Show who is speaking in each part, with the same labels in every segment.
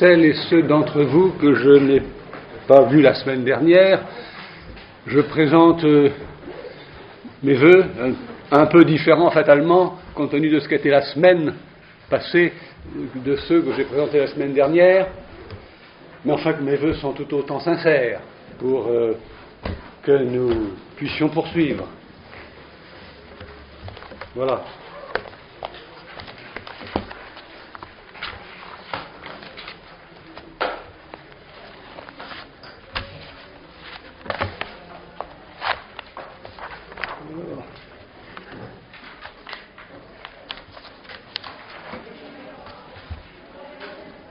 Speaker 1: celles et ceux d'entre vous que je n'ai pas vus la semaine dernière, je présente mes vœux, un peu différents fatalement, compte tenu de ce qu'était la semaine passée, de ceux que j'ai présentés la semaine dernière, mais enfin que mes vœux sont tout autant sincères pour que nous puissions poursuivre. Voilà.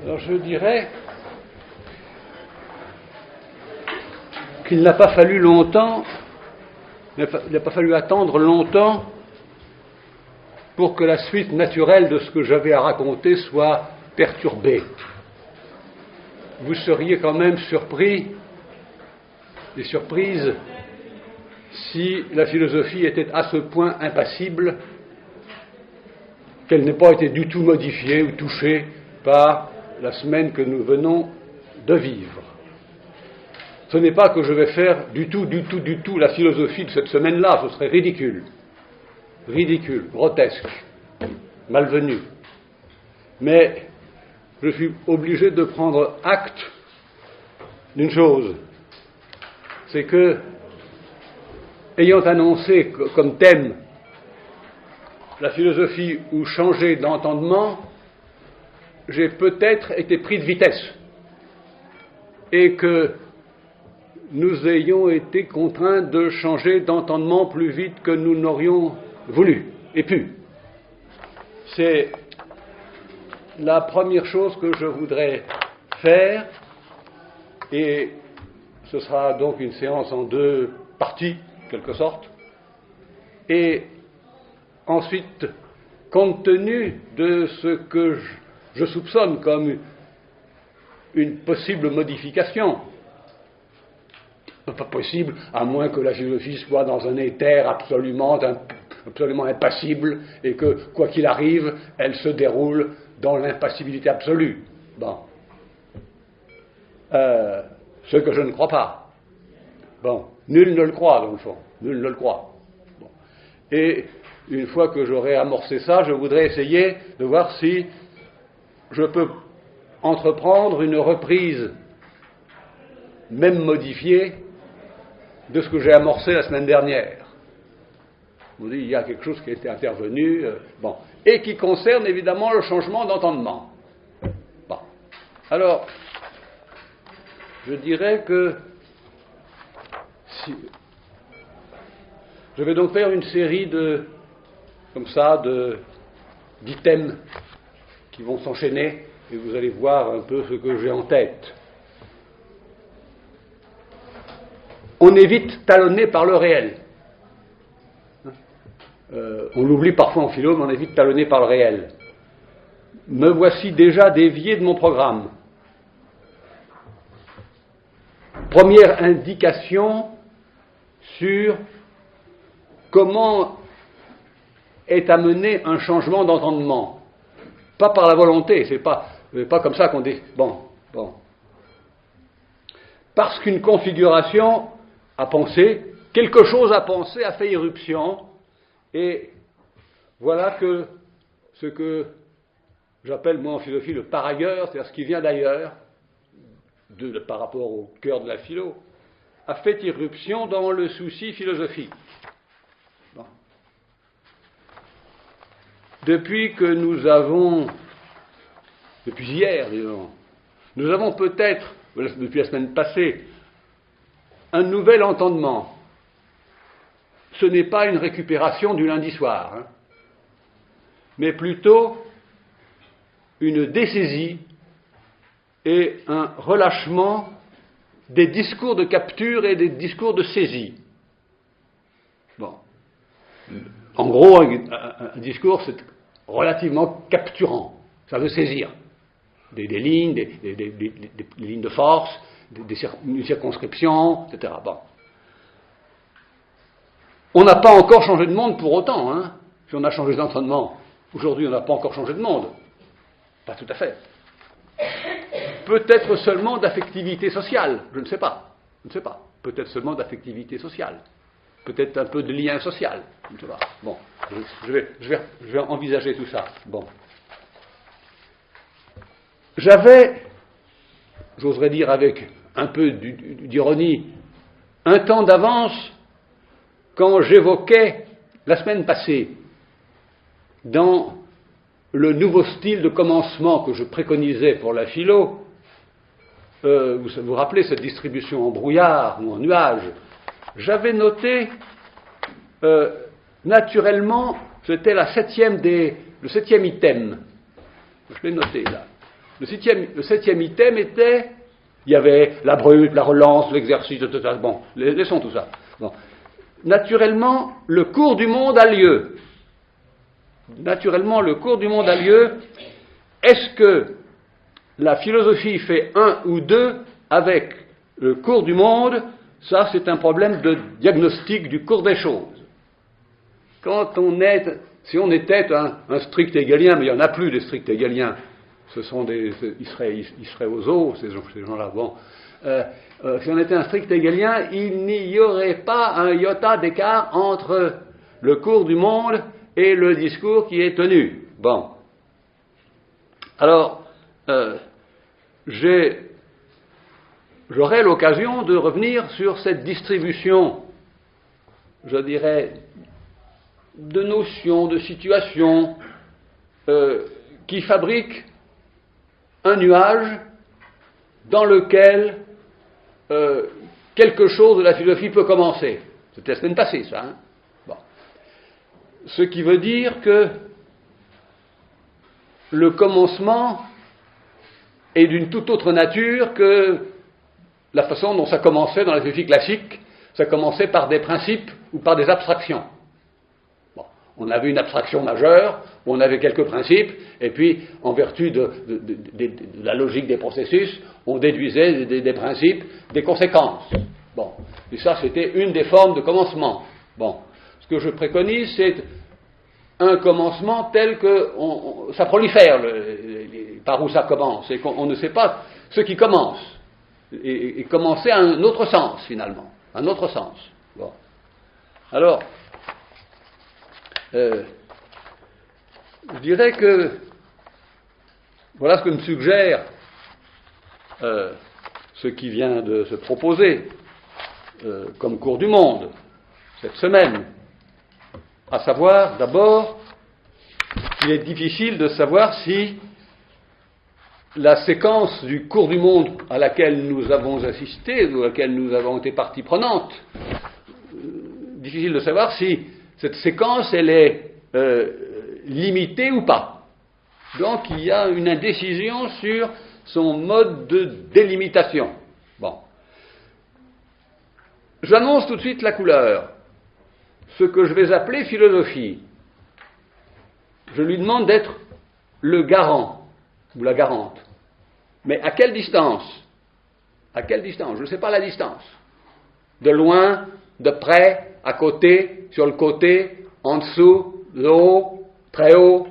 Speaker 1: Alors je dirais qu'il n'a pas fallu longtemps, il n'a pas fallu attendre longtemps pour que la suite naturelle de ce que j'avais à raconter soit perturbée. Vous seriez quand même surpris et surprise si la philosophie était à ce point impassible qu'elle n'ait pas été du tout modifiée ou touchée par la semaine que nous venons de vivre. Ce n'est pas que je vais faire du tout la philosophie de cette semaine-là, ce serait ridicule, grotesque, malvenu. Mais je suis obligé de prendre acte d'une chose, c'est que, ayant annoncé comme thème la philosophie ou changer d'entendement, j'ai peut-être été pris de vitesse et que nous ayons été contraints de changer d'entendement plus vite que nous n'aurions voulu et pu. C'est la première chose que je voudrais faire, et ce sera donc une séance en deux parties, en quelque sorte. Et ensuite, compte tenu de ce que je soupçonne comme une possible modification, pas possible, à moins que la philosophie soit dans un éther absolument impassible et que, quoi qu'il arrive, elle se déroule dans l'impassibilité absolue. Bon. Ce que je ne crois pas. Bon. Nul ne le croit, dans le fond. Nul ne le croit. Bon. Et une fois que j'aurai amorcé ça, je voudrais essayer de voir si je peux entreprendre une reprise, même modifiée, de ce que j'ai amorcé la semaine dernière. Je vous dis, il y a quelque chose qui a été intervenu, et qui concerne évidemment le changement d'entendement. Bon. Alors, je dirais que je vais donc faire une série d'items qui vont s'enchaîner, et vous allez voir un peu ce que j'ai en tête. On est vite talonné par le réel. On l'oublie parfois en philo, mais on est vite talonné par le réel. Me voici déjà dévié de mon programme. Première indication sur comment est amené un changement d'entendement. Pas par la volonté, c'est pas comme ça qu'on dit. Bon. Parce qu'une configuration a pensé, quelque chose a pensé, a fait irruption, et voilà que ce que j'appelle moi en philosophie le par ailleurs, c'est-à-dire ce qui vient d'ailleurs, par rapport au cœur de la philo, a fait irruption dans le souci philosophique. Bon. Depuis hier, disons, nous avons peut-être, depuis la semaine passée, un nouvel entendement. Ce n'est pas une récupération du lundi soir, mais plutôt une dessaisie et un relâchement des discours de capture et des discours de saisie. Bon. En gros, un discours, c'est relativement capturant. Ça veut saisir des lignes, des lignes de force, une circonscription, etc. Bon. On n'a pas encore changé de monde pour autant, si on a changé d'entendement. Aujourd'hui, on n'a pas encore changé de monde. Pas tout à fait. peut-être seulement d'affectivité sociale, je ne sais pas, peut-être seulement d'affectivité sociale, peut-être un peu de lien social, je ne sais pas. Bon, je vais envisager tout ça. Bon. J'avais, j'oserais dire avec un peu d'ironie, un temps d'avance quand j'évoquais la semaine passée, dans le style de commencement que je préconisais pour la philo, vous vous rappelez cette distribution en brouillard ou en nuage, j'avais noté, naturellement, c'était le septième item. Je l'ai noté là. Le septième item était, il y avait la brute, la relance, l'exercice, etc. Bon, laissons tout ça. Bon. Naturellement, le cours du monde a lieu. Naturellement, le cours du monde a lieu. Est-ce que la philosophie fait un ou deux avec le cours du monde? Ça, c'est un problème de diagnostic du cours des choses. Si on était un strict hégelien, mais il n'y en a plus des stricts hégeliens, ils seraient aux eaux, ces gens-là. Bon. Si on était un strict hegelien, il n'y aurait pas un iota d'écart entre le cours du monde et le discours qui est tenu. Bon. Alors, j'aurai l'occasion de revenir sur cette distribution, je dirais, de notions, de situations qui fabriquent un nuage dans lequel quelque chose de la philosophie peut commencer. C'était la semaine passée, ça. Hein? Bon. Ce qui veut dire que le commencement est d'une toute autre nature que la façon dont ça commençait dans la philosophie classique. Ça commençait par des principes ou par des abstractions. Bon. On avait une abstraction majeure, où on avait quelques principes, et puis, en vertu de la logique des processus, on déduisait des principes, des conséquences. Bon. Et ça, c'était une des formes de commencement. Bon. Ce que je préconise, c'est un commencement tel que ça prolifère, par où ça commence, et qu'on ne sait pas ce qui commence, et commencer à un autre sens, finalement. Un autre sens. Bon. Alors, je dirais que voilà ce que me suggère ce qui vient de se proposer comme cours du monde cette semaine, à savoir d'abord qu'il est difficile de savoir si la séquence du cours du monde à laquelle nous avons assisté, ou à laquelle nous avons été partie prenante, difficile de savoir si cette séquence elle est limitée ou pas. Donc il y a une indécision sur son mode de délimitation. Bon. J'annonce tout de suite la couleur. Ce que je vais appeler philosophie. Je lui demande d'être le garant, ou la garante. Mais à quelle distance? À quelle distance? Je ne sais pas la distance. De loin, de près, à côté, sur le côté, en dessous, de haut, très haut.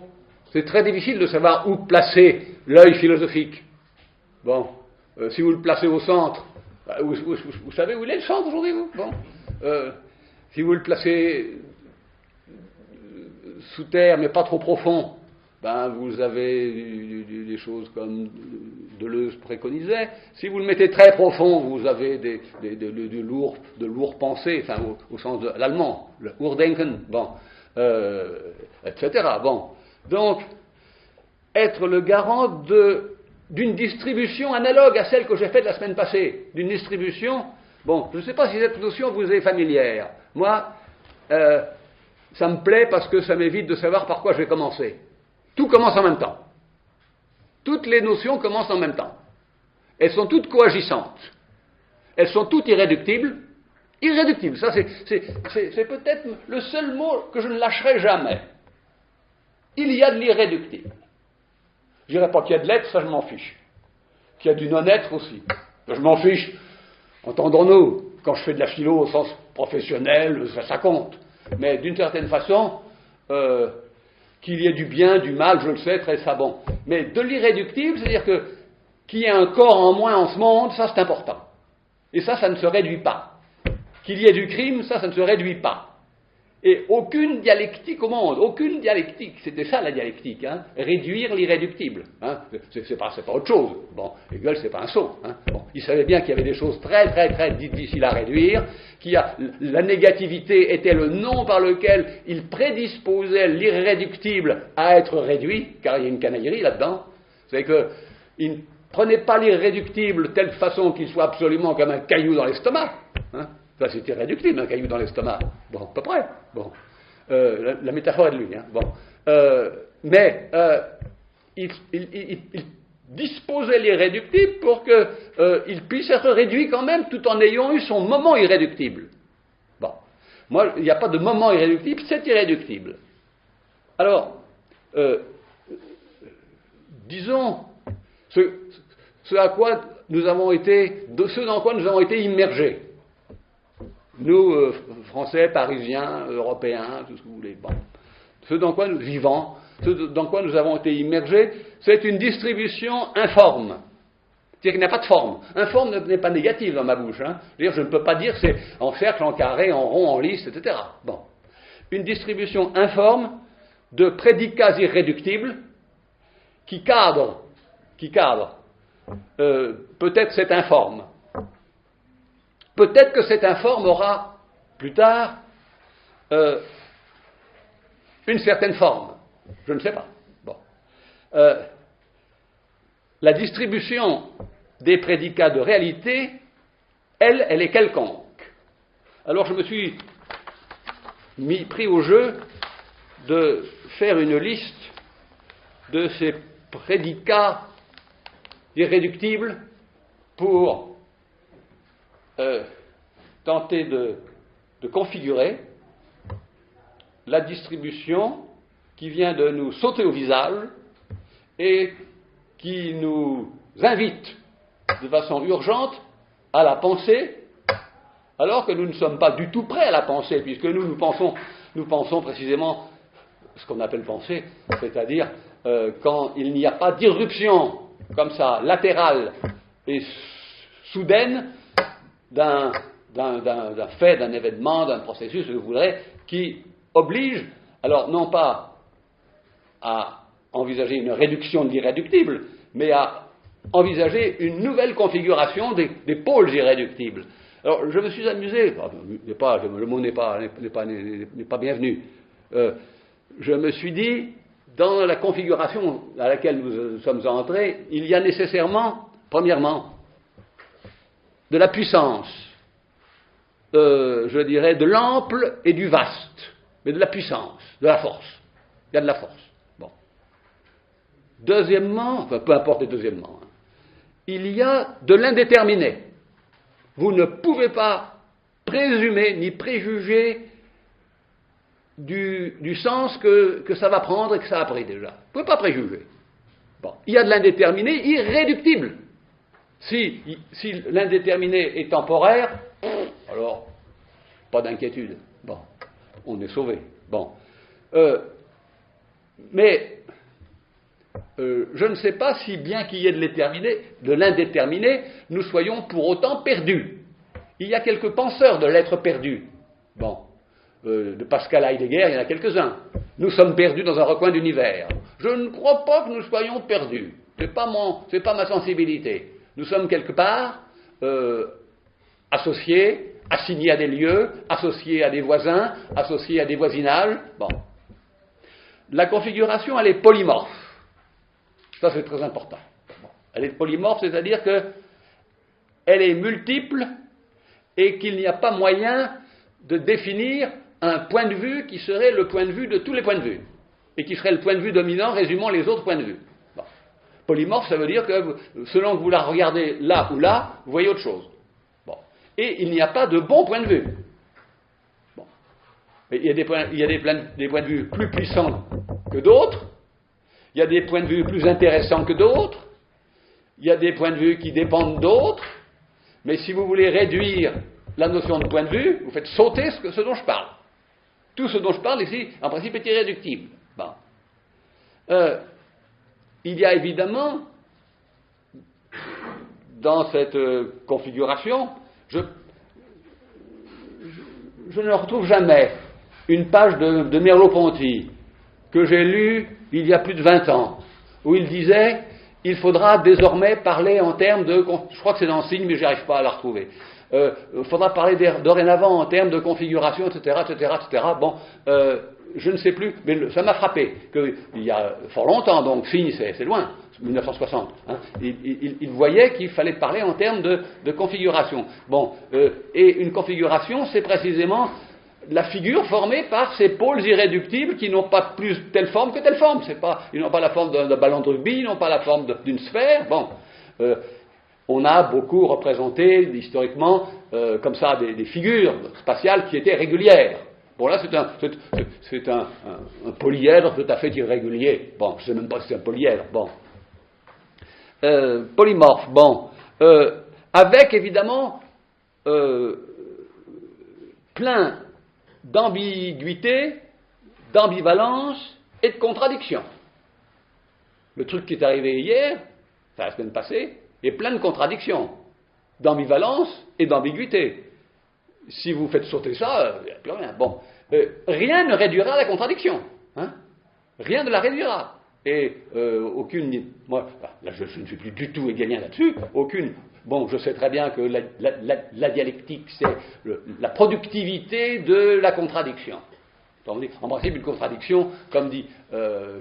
Speaker 1: C'est très difficile de savoir où placer l'œil philosophique. Bon, si vous le placez au centre, vous savez où il est le centre aujourd'hui, vous? Bon. Si vous le placez sous terre, mais pas trop profond, ben vous avez des choses comme Deleuze préconisait. Si vous le mettez très profond, vous avez de lourds pensées, enfin au sens de l'allemand, le Urdenken, bon, etc. Bon, donc être le garant d'une distribution analogue à celle que j'ai faite la semaine passée, d'une distribution. Bon, je ne sais pas si cette notion vous est familière. Moi, ça me plaît parce que ça m'évite de savoir par quoi je vais commencer. Tout commence en même temps. Toutes les notions commencent en même temps. Elles sont toutes coagissantes. Elles sont toutes irréductibles. Irréductibles, ça c'est peut-être le seul mot que je ne lâcherai jamais. Il y a de l'irréductible. Je ne dirais pas qu'il y a de l'être, ça je m'en fiche. Qu'il y a du non-être aussi. Je m'en fiche. Entendons-nous, quand je fais de la philo au sens professionnel, ça compte. Mais d'une certaine façon, qu'il y ait du bien, du mal, je le sais, très savant. Mais de l'irréductible, c'est-à-dire que qu'il y ait un corps en moins en ce monde, ça c'est important. Et ça ne se réduit pas. Qu'il y ait du crime, ça ne se réduit pas. Et aucune dialectique au monde, aucune dialectique, c'était ça la dialectique, hein, réduire l'irréductible. Hein, c'est pas autre chose. Bon, Hegel, c'est pas un sot. Hein, bon, il savait bien qu'il y avait des choses très, très, très difficiles à réduire, la négativité était le nom par lequel il prédisposait l'irréductible à être réduit, car il y a une canaillerie là-dedans. C'est qu'il ne prenait pas l'irréductible de telle façon qu'il soit absolument comme un caillou dans l'estomac. Hein. Ça, c'est irréductible, un caillou dans l'estomac. Bon, à peu près. Bon. La métaphore est de lui. Hein. Bon. Il disposait l'irréductible pour qu'il puisse être réduit quand même, tout en ayant eu son moment irréductible. Bon. Moi, il n'y a pas de moment irréductible, c'est irréductible. Alors, disons, ce dans quoi nous avons été immergés. Nous, Français, Parisiens, Européens, tout ce que vous voulez. Bon. Ce dans quoi nous vivons, ce dans quoi nous avons été immergés, c'est une distribution informe. C'est-à-dire qu'il n'y a pas de forme. Informe n'est pas négatif dans ma bouche. Hein. Je ne peux pas dire c'est en cercle, en carré, en rond, en lisse, etc. Bon. Une distribution informe de prédicats irréductibles qui cadrent peut-être cette informe. Peut-être que cette informe aura, plus tard, une certaine forme. Je ne sais pas. Bon. La distribution des prédicats de réalité, elle est quelconque. Alors je me suis pris au jeu de faire une liste de ces prédicats irréductibles pour tenter de configurer la distribution qui vient de nous sauter au visage et qui nous invite de façon urgente à la pensée, alors que nous ne sommes pas du tout prêts à la pensée, puisque nous pensons précisément ce qu'on appelle penser, c'est-à-dire quand il n'y a pas d'irruption comme ça, latérale et soudaine d'un fait, d'un événement, d'un processus, je voudrais, qui oblige, alors non pas à envisager une réduction de l'irréductible, mais à envisager une nouvelle configuration des pôles irréductibles. Alors je me suis amusé, le mot n'est pas bienvenu, je me suis dit, dans la configuration à laquelle nous sommes entrés, il y a nécessairement, premièrement, de la puissance, je dirais, de l'ample et du vaste, mais de la puissance, de la force. Il y a de la force. Bon. Deuxièmement, enfin peu importe les deuxièmement, il y a de l'indéterminé. Vous ne pouvez pas présumer ni préjuger du sens que ça va prendre et que ça a pris déjà. Vous ne pouvez pas préjuger. Bon. Il y a de l'indéterminé irréductible. Si l'indéterminé est temporaire, alors, pas d'inquiétude. Bon, on est sauvé. Bon. Mais, je ne sais pas si, bien qu'il y ait de l'indéterminé, nous soyons pour autant perdus. Il y a quelques penseurs de l'être perdu. Bon. De Pascal Heidegger, il y en a quelques-uns. Nous sommes perdus dans un recoin d'univers. Je ne crois pas que nous soyons perdus. C'est pas ma sensibilité. Nous sommes quelque part associés, assignés à des lieux, associés à des voisins, associés à des voisinages. Bon. La configuration, elle est polymorphe. Ça, c'est très important. Bon. Elle est polymorphe, c'est-à-dire qu'elle est multiple et qu'il n'y a pas moyen de définir un point de vue qui serait le point de vue de tous les points de vue et qui serait le point de vue dominant résumant les autres points de vue. Bon. Polymorphe, ça veut dire que selon que vous la regardez là ou là, vous voyez autre chose. Bon. Et il n'y a pas de bon point de vue. Bon. Mais il y a des points de vue plus puissants que d'autres, il y a des points de vue plus intéressants que d'autres, il y a des points de vue qui dépendent d'autres, mais si vous voulez réduire la notion de point de vue, vous faites sauter ce dont je parle. Tout ce dont je parle ici, en principe, est irréductible. Bon. Il y a évidemment dans cette configuration, je ne retrouve jamais une page de Merleau-Ponty que j'ai lue il y a plus de 20 ans, où il disait « il faudra désormais parler en termes de... » Je crois que c'est dans Signe, mais je n'arrive pas à la retrouver. Il faudra parler dorénavant en termes de configuration, etc., etc., etc. Bon, je ne sais plus, mais ça m'a frappé qu'il y a fort longtemps, donc Signe, c'est loin, 1960, hein, il voyait qu'il fallait parler en termes de configuration. Bon, et une configuration, c'est précisément la figure formée par ces pôles irréductibles qui n'ont pas plus telle forme que telle forme. Ils n'ont pas la forme d'un ballon de rugby, ils n'ont pas la forme d'une sphère. Bon, on a beaucoup représenté historiquement comme ça des figures spatiales qui étaient régulières. Bon, là, c'est un polyèdre tout à fait irrégulier. Bon, je ne sais même pas si c'est un polyèdre. Bon. Polymorphe, bon. Avec, évidemment, plein d'ambiguïté, d'ambivalence et de contradiction. Le truc qui est arrivé hier, enfin la semaine passée, est plein de contradictions, d'ambivalence et d'ambiguïté. Si vous faites sauter ça, il n'y a plus rien. Bon, rien ne réduira la contradiction. Hein, rien ne la réduira. Et aucune... Moi, là, je ne suis plus du tout hegelien là-dessus. Aucune... Bon, je sais très bien que la dialectique, c'est la productivité de la contradiction. En principe, une contradiction, comme dit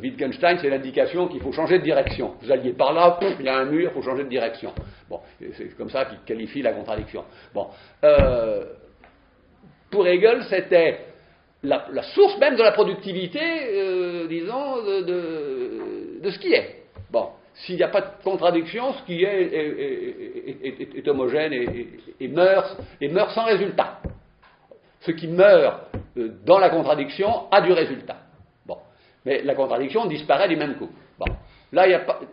Speaker 1: Wittgenstein, c'est l'indication qu'il faut changer de direction. Vous alliez par là, il y a un mur, il faut changer de direction. Bon, c'est comme ça qu'il qualifie la contradiction. Bon, pour Hegel, c'était la source même de la productivité, disons, de ce qui est. Bon, s'il n'y a pas de contradiction, ce qui est homogène et meurt sans résultat. Ce qui meurt dans la contradiction a du résultat. Bon, mais la contradiction disparaît du même coup. Bon, là,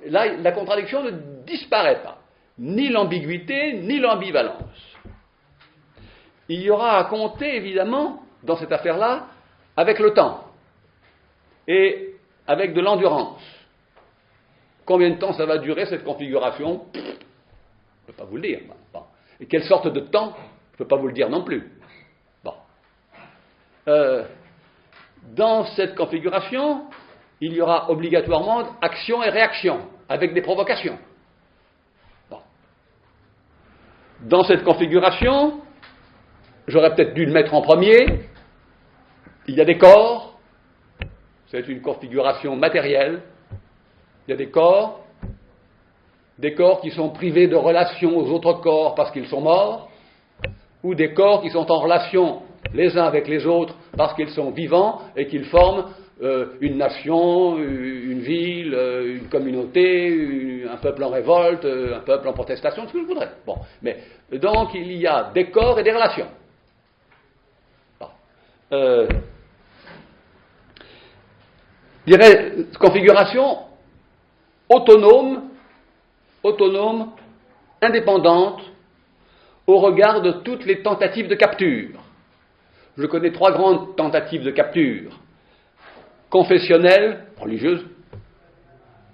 Speaker 1: la contradiction ne disparaît pas, ni l'ambiguïté, ni l'ambivalence. Il y aura à compter, évidemment, dans cette affaire-là, avec le temps et avec de l'endurance. Combien de temps ça va durer, cette configuration? Je ne peux pas vous le dire. Bon. Et quelle sorte de temps? Je ne peux pas vous le dire non plus. Bon. Dans cette configuration, il y aura obligatoirement action et réaction, avec des provocations. Bon. Dans cette configuration, j'aurais peut-être dû le mettre en premier, il y a des corps, c'est une configuration matérielle, il y a des corps qui sont privés de relation aux autres corps parce qu'ils sont morts, ou des corps qui sont en relation les uns avec les autres parce qu'ils sont vivants et qu'ils forment une nation, une ville, une communauté, un peuple en révolte, un peuple en protestation, ce que je voudrais. Bon, mais donc il y a des corps et des relations. Je dirais configuration autonome, indépendante, au regard de toutes les tentatives de capture. Je connais 3 grandes tentatives de capture: confessionnelle, religieuse,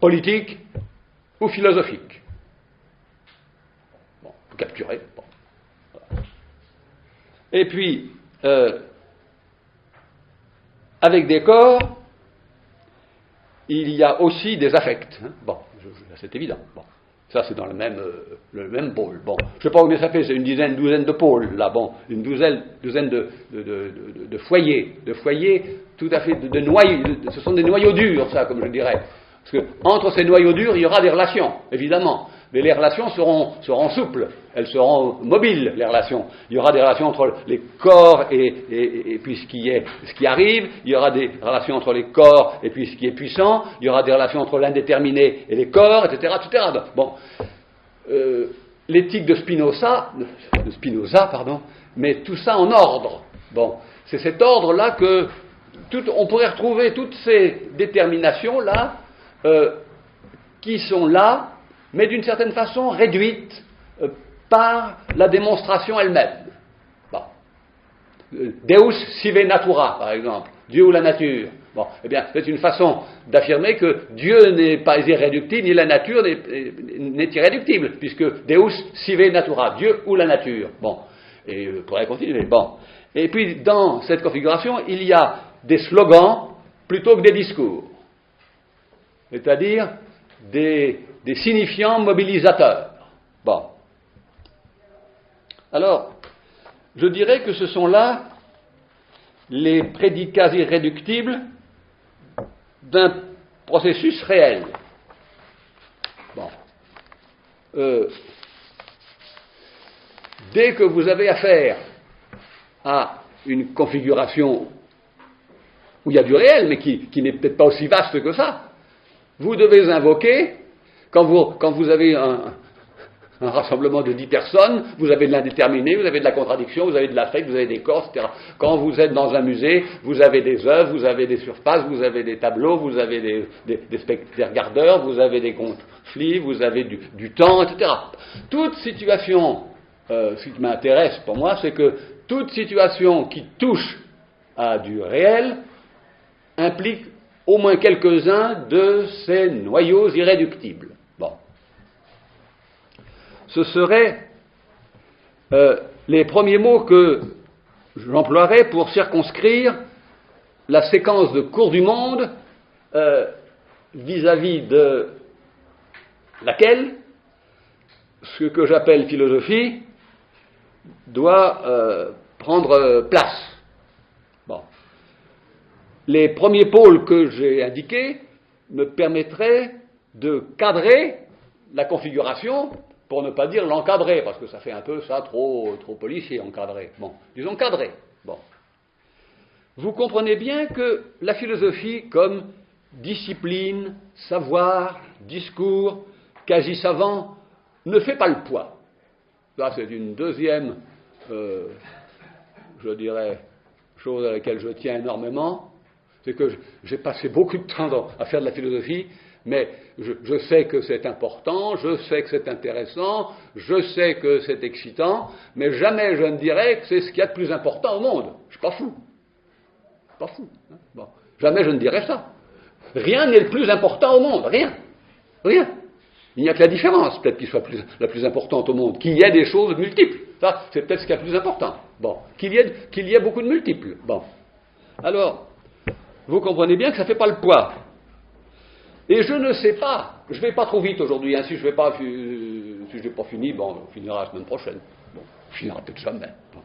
Speaker 1: politique ou philosophique. Bon, vous capturez. Bon. Voilà. Et puis, avec des corps, il y a aussi des affects. Hein. Bon, c'est évident. Bon. Ça, c'est dans le même pôle. Bon, je ne sais pas combien ça fait, c'est une douzaine de pôles, là. Bon, une douzaine de foyers. De foyers tout à fait, de noyaux. Ce sont des noyaux durs, ça, comme je dirais. Parce que entre ces noyaux durs, il y aura des relations, évidemment. Mais les relations seront souples, elles seront mobiles, les relations. Il y aura des relations entre les corps et puis ce qui arrive, il y aura des relations entre les corps et puis ce qui est puissant, il y aura des relations entre l'indéterminé et les corps, etc., etc. Bon, l'éthique de Spinoza, met tout ça en ordre. Bon, c'est cet ordre-là que on pourrait retrouver toutes ces déterminations-là qui sont là, mais d'une certaine façon réduite par la démonstration elle-même. Bon. Deus sive natura, par exemple, Dieu ou la nature. Bon, eh bien, c'est une façon d'affirmer que Dieu n'est pas irréductible, ni la nature n'est irréductible, puisque Deus sive natura, Dieu ou la nature. Bon, et on pourrait continuer. Bon. Et puis, dans cette configuration, il y a des slogans plutôt que des discours, c'est-à-dire des signifiants mobilisateurs. Bon. Alors, je dirais que ce sont là les prédicats irréductibles d'un processus réel. Bon. Dès que vous avez affaire à une configuration où il y a du réel, mais qui n'est peut-être pas aussi vaste que ça, vous devez invoquer, quand vous avez un rassemblement de 10 personnes, vous avez de l'indéterminé, vous avez de la contradiction, vous avez de l'affect, vous avez des corps, etc. Quand vous êtes dans un musée, vous avez des œuvres, vous avez des surfaces, vous avez des tableaux, vous avez des regardeurs, vous avez des conflits, vous avez du temps, etc. Toute situation, ce qui m'intéresse pour moi, c'est que toute situation qui touche à du réel implique au moins quelques-uns de ces noyaux irréductibles. Bon. Ce seraient les premiers mots que j'emploierais pour circonscrire la séquence de cours du monde vis-à-vis de laquelle ce que j'appelle philosophie doit prendre place. Bon. Les premiers pôles que j'ai indiqués me permettraient de cadrer la configuration, pour ne pas dire l'encadrer, parce que ça fait un peu ça trop policier, encadrer. Bon, disons cadrer. Bon. Vous comprenez bien que la philosophie, comme discipline, savoir, discours, quasi savant, ne fait pas le poids. Ça, c'est une deuxième, je dirais, chose à laquelle je tiens énormément. C'est que j'ai passé beaucoup de temps à faire de la philosophie, mais je sais que c'est important, je sais que c'est intéressant, je sais que c'est excitant, mais jamais je ne dirais que c'est ce qu'il y a de plus important au monde. Je ne suis pas fou. Je suis pas fou. Hein. Bon. Jamais je ne dirais ça. Rien n'est le plus important au monde. Rien. Rien. Il n'y a que la différence, peut-être, qui soit la plus importante au monde. Qu'il y ait des choses multiples. Ça, c'est peut-être ce qui est le plus important. Bon. Qu'il y ait beaucoup de multiples. Bon. Alors, vous comprenez bien que ça ne fait pas le poids. Et je ne sais pas, je ne vais pas trop vite aujourd'hui, hein, si je n'ai pas fini, bon, on finira la semaine prochaine. Bon, on finira peut-être jamais. Bon.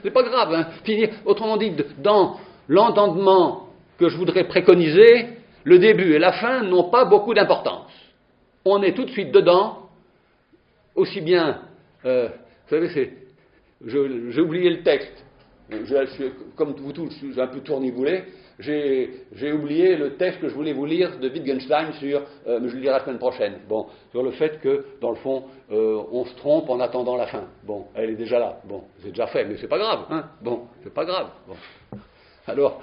Speaker 1: C'est pas grave, hein, finir. Autrement dit, dans l'entendement que je voudrais préconiser, le début et la fin n'ont pas beaucoup d'importance. On est tout de suite dedans, aussi bien, vous savez, j'ai oublié le texte. Comme vous tous, je suis un peu tourniboulé. J'ai oublié le texte que je voulais vous lire de Wittgenstein sur, mais je le lirai la semaine prochaine, bon, sur le fait que, dans le fond, on se trompe en attendant la fin. Bon, elle est déjà là. Bon, c'est déjà fait, mais c'est pas grave, hein. Bon, c'est pas grave. Bon. Alors,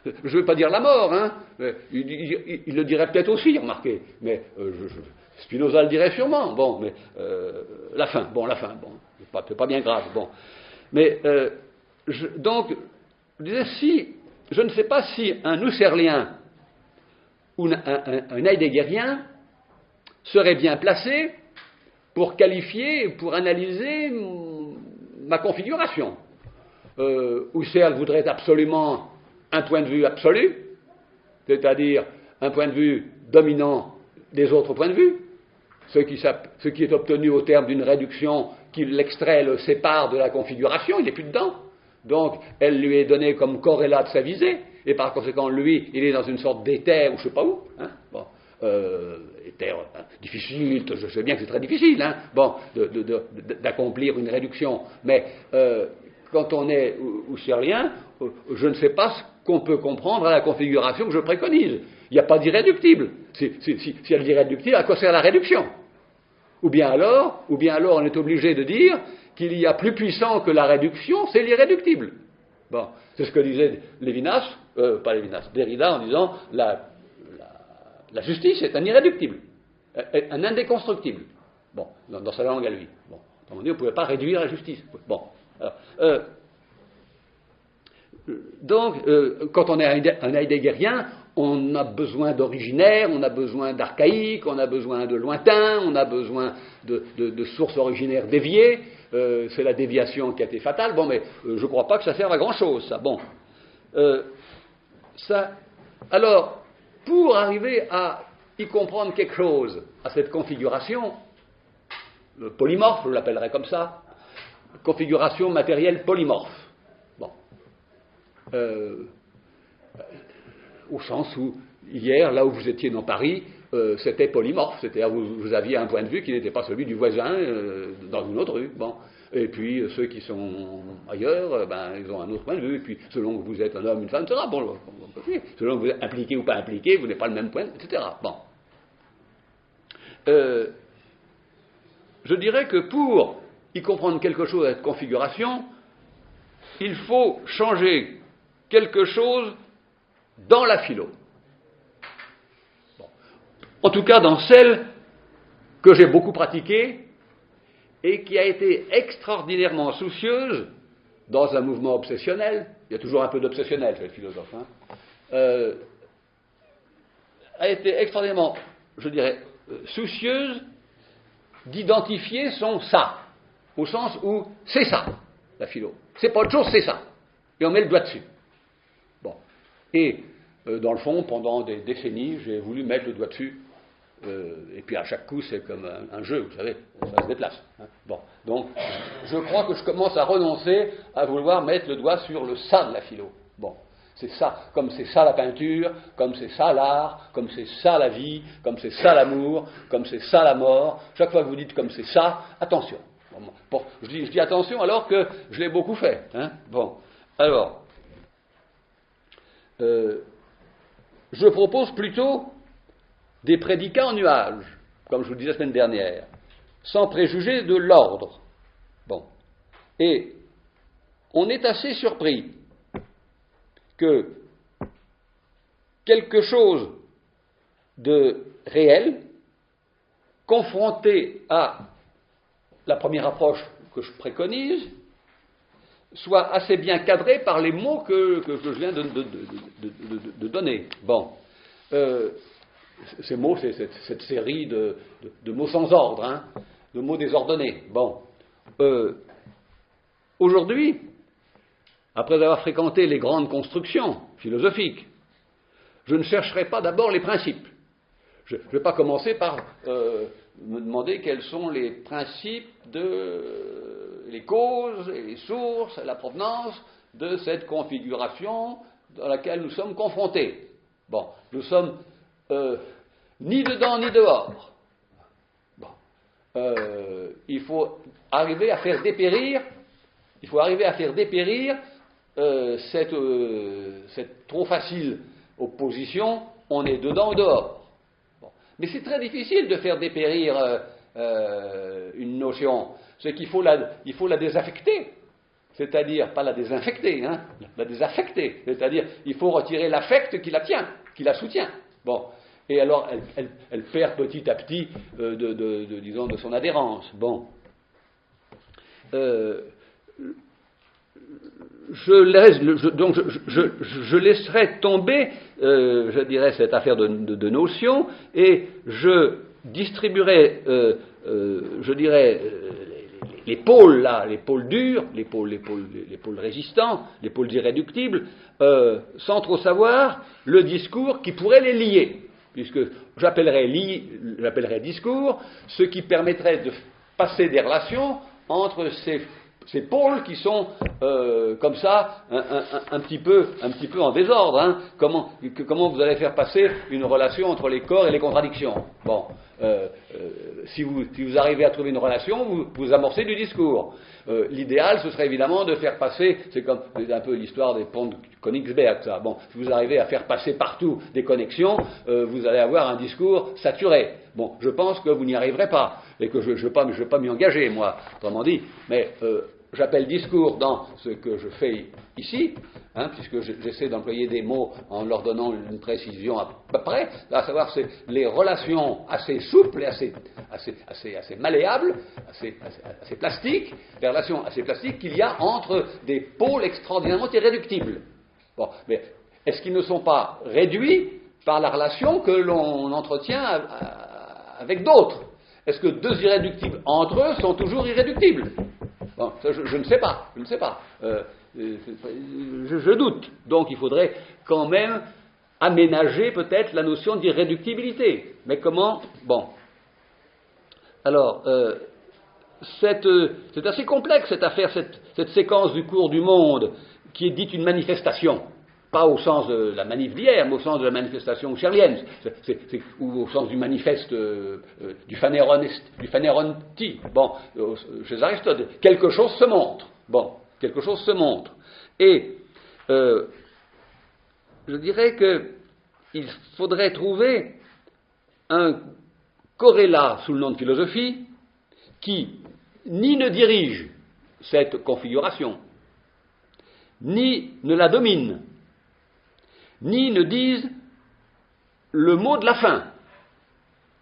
Speaker 1: je ne veux pas dire la mort, hein. Il le dirait peut-être aussi, remarquez, mais Spinoza le dirait sûrement. Bon, mais la fin, bon, c'est pas bien grave, bon. Mais, donc, je disais, je ne sais pas si un Husserlien ou un Heideggerien serait bien placé pour qualifier, pour analyser ma configuration. Husserl voudrait absolument un point de vue absolu, c'est-à-dire un point de vue dominant des autres points de vue, ce qui est obtenu au terme d'une réduction qui l'extrait, le sépare de la configuration, il n'est plus dedans. Donc, elle lui est donnée comme corrélat de sa visée, et par conséquent, lui, il est dans une sorte d'éther, ou je ne sais pas où, hein, bon, éther difficile, je sais bien que c'est très difficile, hein, bon, d'accomplir une réduction, mais quand on est husserlien, je ne sais pas ce qu'on peut comprendre à la configuration que je préconise. Il n'y a pas d'irréductible. Si il y a d'irréductible, à quoi sert la réduction? Ou bien alors, on est obligé de dire qu'il y a plus puissant que la réduction, c'est l'irréductible. Bon, c'est ce que disait Derrida en disant la justice est un irréductible, un indéconstructible. Bon, dans sa langue à lui. Bon, on ne pouvait pas réduire la justice. Bon, alors, Donc, quand on est un heideggerien, on a besoin d'originaire, on a besoin d'archaïque, on a besoin de lointain, on a besoin de sources originaires déviées. C'est la déviation qui a été fatale. Bon, mais je ne crois pas que ça serve à grand-chose, ça. Bon. Alors, pour arriver à y comprendre quelque chose, à cette configuration, polymorphe, je l'appellerais comme ça, configuration matérielle polymorphe. Bon. Au sens où, hier, là où vous étiez dans Paris, c'était polymorphe, c'est-à-dire vous aviez un point de vue qui n'était pas celui du voisin dans une autre rue. Bon. Et puis ceux qui sont ailleurs, ils ont un autre point de vue. Et puis selon que vous êtes un homme, une femme, etc. Bon, selon que vous êtes impliqué ou pas impliqué, vous n'avez pas le même point, etc. Bon. Je dirais que pour y comprendre quelque chose à cette configuration, il faut changer quelque chose dans la philo. Bon. En tout cas, dans celle que j'ai beaucoup pratiquée et qui a été extraordinairement soucieuse dans un mouvement obsessionnel, il y a toujours un peu d'obsessionnel chez le philosophe, a été extraordinairement, je dirais, soucieuse d'identifier son ça, au sens où c'est ça, la philo. C'est pas autre chose, c'est ça. Et on met le doigt dessus. Bon. Et, dans le fond, pendant des décennies, j'ai voulu mettre le doigt dessus. Et puis à chaque coup, c'est comme un jeu, vous savez, ça se déplace. Bon. Donc, je crois que je commence à renoncer à vouloir mettre le doigt sur le ça de la philo. Bon. C'est ça, comme c'est ça la peinture, comme c'est ça l'art, comme c'est ça la vie, comme c'est ça l'amour, comme c'est ça la mort. Chaque fois que vous dites comme c'est ça, attention. Bon, je dis attention alors que je l'ai beaucoup fait. Bon, alors, je propose plutôt des prédicats en nuages, comme je vous le disais la semaine dernière, sans préjuger de l'ordre. Bon, et on est assez surpris que quelque chose de réel, confronté à la première approche que je préconise, soit assez bien cadré par les mots que je viens de donner. Bon. Ces mots, c'est cette série de mots sans ordre, de mots désordonnés. Bon. Aujourd'hui, après avoir fréquenté les grandes constructions philosophiques, je ne chercherai pas d'abord les principes. Je ne vais pas commencer par me demander quels sont les principes, les causes et les sources, la provenance de cette configuration dans laquelle nous sommes confrontés. Bon, nous sommes ni dedans ni dehors. Bon. Il faut arriver à faire dépérir, cette trop facile opposition, on est dedans ou dehors. Bon. Mais c'est très difficile de faire dépérir une notion. C'est qu'il faut la désaffecter. C'est-à-dire, pas la désinfecter, la désaffecter. C'est-à-dire, il faut retirer l'affect qui la tient, qui la soutient. Bon. Et alors, elle perd petit à petit, disons, de son adhérence. Bon. Je laisserai tomber, je dirais, cette affaire de notions, et je distribuerai, je dirais, les pôles là, les pôles durs, les pôles résistants, les pôles irréductibles, sans trop savoir le discours qui pourrait les lier, puisque j'appellerais discours ce qui permettrait de passer des relations entre ces pôles qui sont comme ça un petit peu en désordre. Comment vous allez faire passer une relation entre les corps et les contradictions? Bon, si vous arrivez à trouver une relation, vous amorcez du discours. L'idéal, ce serait évidemment de faire passer, c'est un peu l'histoire des ponts de Königsberg, ça. Bon, si vous arrivez à faire passer partout des connexions, vous allez avoir un discours saturé. Bon, je pense que vous n'y arriverez pas, et que je ne vais pas m'y engager, moi, autrement dit, mais j'appelle discours dans ce que je fais ici, puisque j'essaie d'employer des mots en leur donnant une précision à peu près, à savoir c'est les relations assez souples et assez malléables, assez plastiques, les relations assez plastiques qu'il y a entre des pôles extraordinairement irréductibles. Bon, mais est-ce qu'ils ne sont pas réduits par la relation que l'on entretient avec d'autres? Est-ce que deux irréductibles entre eux sont toujours irréductibles? Bon, ça, je ne sais pas, je ne sais pas. Je doute. Donc il faudrait quand même aménager peut-être la notion d'irréductibilité. Mais comment? Bon. Alors, c'est assez complexe cette affaire, cette séquence du cours du monde qui est dite une manifestation. Pas au sens de la manif d'hier, mais au sens de la manifestation husserlienne, ou au sens du manifeste du Phanéronti. Bon, chez Aristote, quelque chose se montre. Bon, quelque chose se montre. Et je dirais qu'il faudrait trouver un corrélat sous le nom de philosophie qui ni ne dirige cette configuration, ni ne la domine, ni ne dise le mot de la fin,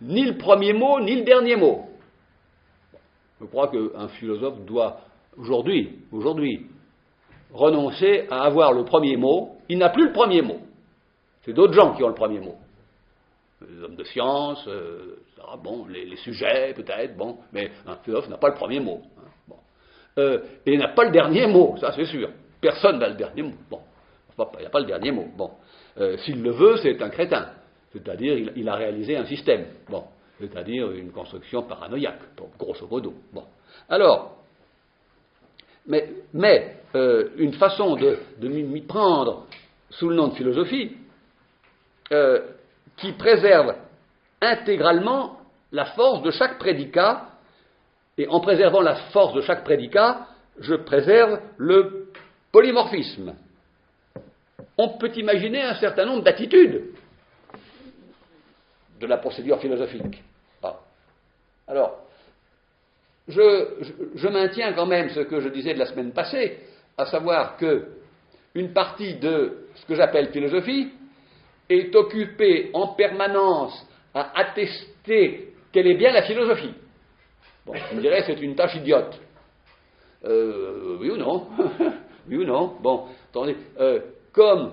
Speaker 1: ni le premier mot, ni le dernier mot. Je crois qu'un philosophe doit aujourd'hui, renoncer à avoir le premier mot. Il n'a plus le premier mot. C'est d'autres gens qui ont le premier mot. Les hommes de science, bon, les sujets peut-être, bon, mais un philosophe n'a pas le premier mot. Hein, bon. Et il n'a pas le dernier mot, ça c'est sûr. Personne n'a le dernier mot. Bon. Il n'y a pas le dernier mot. Bon. S'il le veut, c'est un crétin. C'est-à-dire, il a réalisé un système. Bon. C'est-à-dire une construction paranoïaque, donc, grosso modo. Bon. Alors, mais une façon de m'y prendre sous le nom de philosophie qui préserve intégralement la force de chaque prédicat, et en préservant la force de chaque prédicat, je préserve le polymorphisme. On peut imaginer un certain nombre d'attitudes de la procédure philosophique. Ah. Alors, je maintiens quand même ce que je disais de la semaine passée, à savoir que une partie de ce que j'appelle philosophie est occupée en permanence à attester quelle est bien la philosophie. Bon, je me dirais c'est une tâche idiote. Oui ou non? Oui ou non? Bon, attendez, comme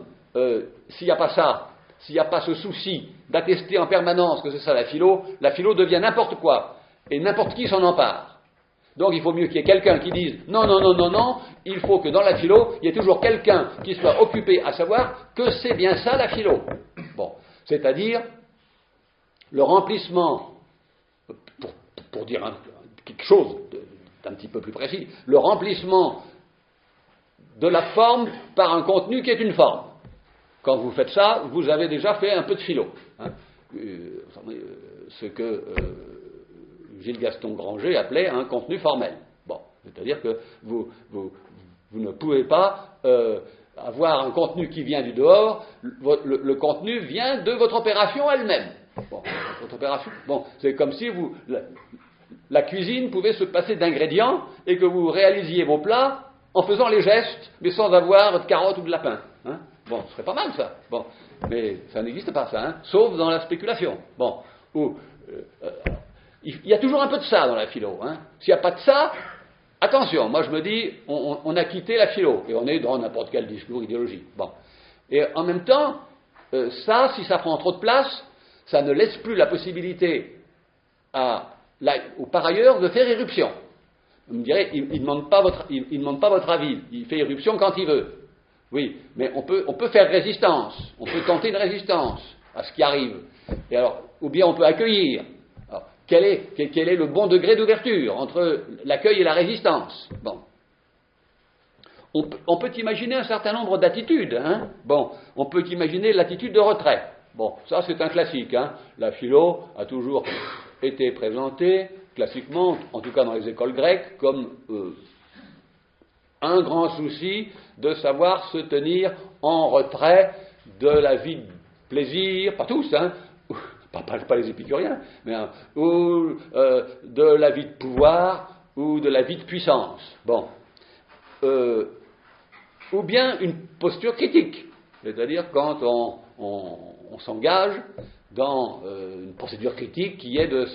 Speaker 1: s'il n'y a pas ça, s'il n'y a pas ce souci d'attester en permanence que c'est ça la philo devient n'importe quoi, et n'importe qui s'en empare. Donc il faut mieux qu'il y ait quelqu'un qui dise non, non, non, non, non, il faut que dans la philo, il y ait toujours quelqu'un qui soit occupé à savoir que c'est bien ça la philo. Bon, c'est-à-dire le remplissement, pour dire quelque chose d'un petit peu plus précis, le remplissement de la forme par un contenu qui est une forme. Quand vous faites ça, vous avez déjà fait un peu de philo. Hein. Ce que Gilles Gaston Granger appelait un contenu formel. Bon, c'est-à-dire que vous ne pouvez pas avoir un contenu qui vient du dehors, le contenu vient de votre opération elle-même. Bon, votre opération, bon, c'est comme si la cuisine pouvait se passer d'ingrédients et que vous réalisiez vos plats en faisant les gestes, mais sans avoir de carottes ou de lapin. Hein. Bon, ce serait pas mal ça. Bon, mais ça n'existe pas ça, hein, sauf dans la spéculation. Bon, il y a toujours un peu de ça dans la philo. Hein. S'il n'y a pas de ça, attention, moi je me dis, on a quitté la philo, et on est dans n'importe quel discours idéologique. Bon. Et en même temps, ça, si ça prend trop de place, ça ne laisse plus la possibilité au par ailleurs de faire éruption. Vous me direz, il ne demande pas votre avis, il fait éruption quand il veut. Oui, mais on peut faire résistance, on peut tenter une résistance à ce qui arrive. Et alors, ou bien on peut accueillir. Alors, quel est le bon degré d'ouverture entre l'accueil et la résistance? Bon. On peut imaginer un certain nombre d'attitudes. Hein. Bon, on peut imaginer l'attitude de retrait. Bon, ça c'est un classique. Hein. La philo a toujours été présentée, classiquement, en tout cas dans les écoles grecques, comme un grand souci de savoir se tenir en retrait de la vie de plaisir, pas tous, hein, pas les épicuriens, mais ou de la vie de pouvoir ou de la vie de puissance. Bon. Ou bien une posture critique, c'est-à-dire quand on s'engage dans une procédure critique qui est de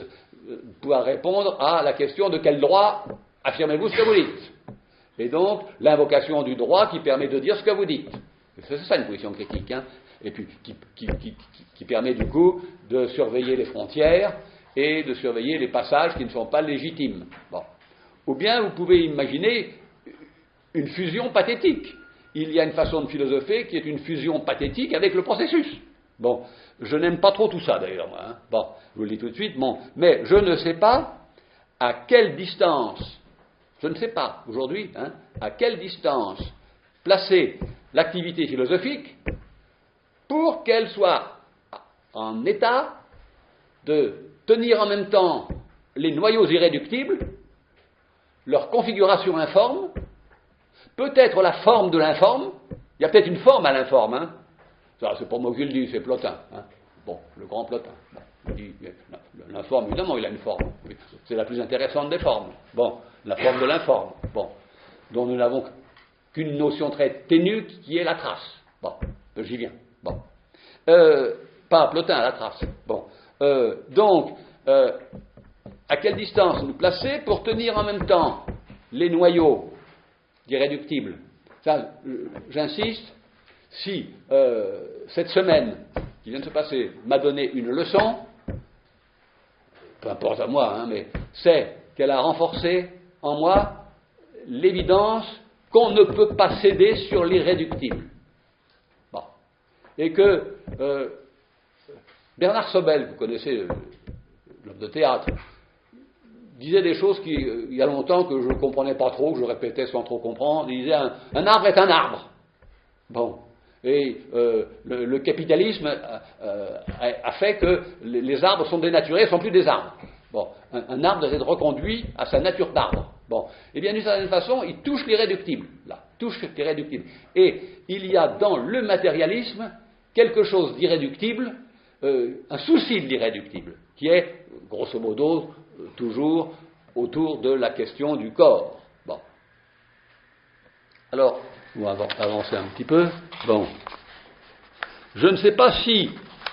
Speaker 1: pouvoir répondre à la question de quel droit affirmez-vous ce que vous dites. Et donc, l'invocation du droit qui permet de dire ce que vous dites. C'est ça une position critique, hein, et puis qui permet du coup de surveiller les frontières et de surveiller les passages qui ne sont pas légitimes. Bon. Ou bien vous pouvez imaginer une fusion pathétique. Il y a une façon de philosopher qui est une fusion pathétique avec le processus. Bon, je n'aime pas trop tout ça d'ailleurs, moi. Hein. Bon, je vous le dis tout de suite, bon, mais je ne sais pas à quelle distance, je ne sais pas aujourd'hui, hein, à quelle distance placer l'activité philosophique pour qu'elle soit en état de tenir en même temps les noyaux irréductibles, leur configuration informe, peut-être la forme de l'informe, il y a peut-être une forme à l'informe, hein. Ça, c'est pas moi qui le dis, c'est Plotin, hein. Bon, le grand Plotin. Bon, il dit, l'informe, évidemment, il a une forme. C'est la plus intéressante des formes. Bon, la forme de l'informe, bon, dont nous n'avons qu'une notion très ténue qui est la trace. Bon, j'y viens. Bon. Pas Plotin, la trace. Bon. Donc, à quelle distance nous placer pour tenir en même temps les noyaux d'irréductibles? Ça, j'insiste, si cette semaine qui vient de se passer m'a donné une leçon, peu importe à moi, hein, mais c'est qu'elle a renforcé en moi l'évidence qu'on ne peut pas céder sur l'irréductible. Bon. Et que Bernard Sobel, vous connaissez l'homme de théâtre, disait des choses qui, il y a longtemps que je ne comprenais pas trop, que je répétais sans trop comprendre. Il disait un arbre est un arbre. Bon. Et le capitalisme a fait que les arbres sont dénaturés, ne sont plus des arbres. Bon. Un arbre doit être reconduit à sa nature d'arbre. Bon. Et bien d'une certaine façon, il touche l'irréductible. Là, touche l'irréductible. Et il y a dans le matérialisme quelque chose d'irréductible, un souci de l'irréductible, qui est, grosso modo, toujours autour de la question du corps. Bon. Alors, on va avancer un petit peu. Bon. Je ne sais pas si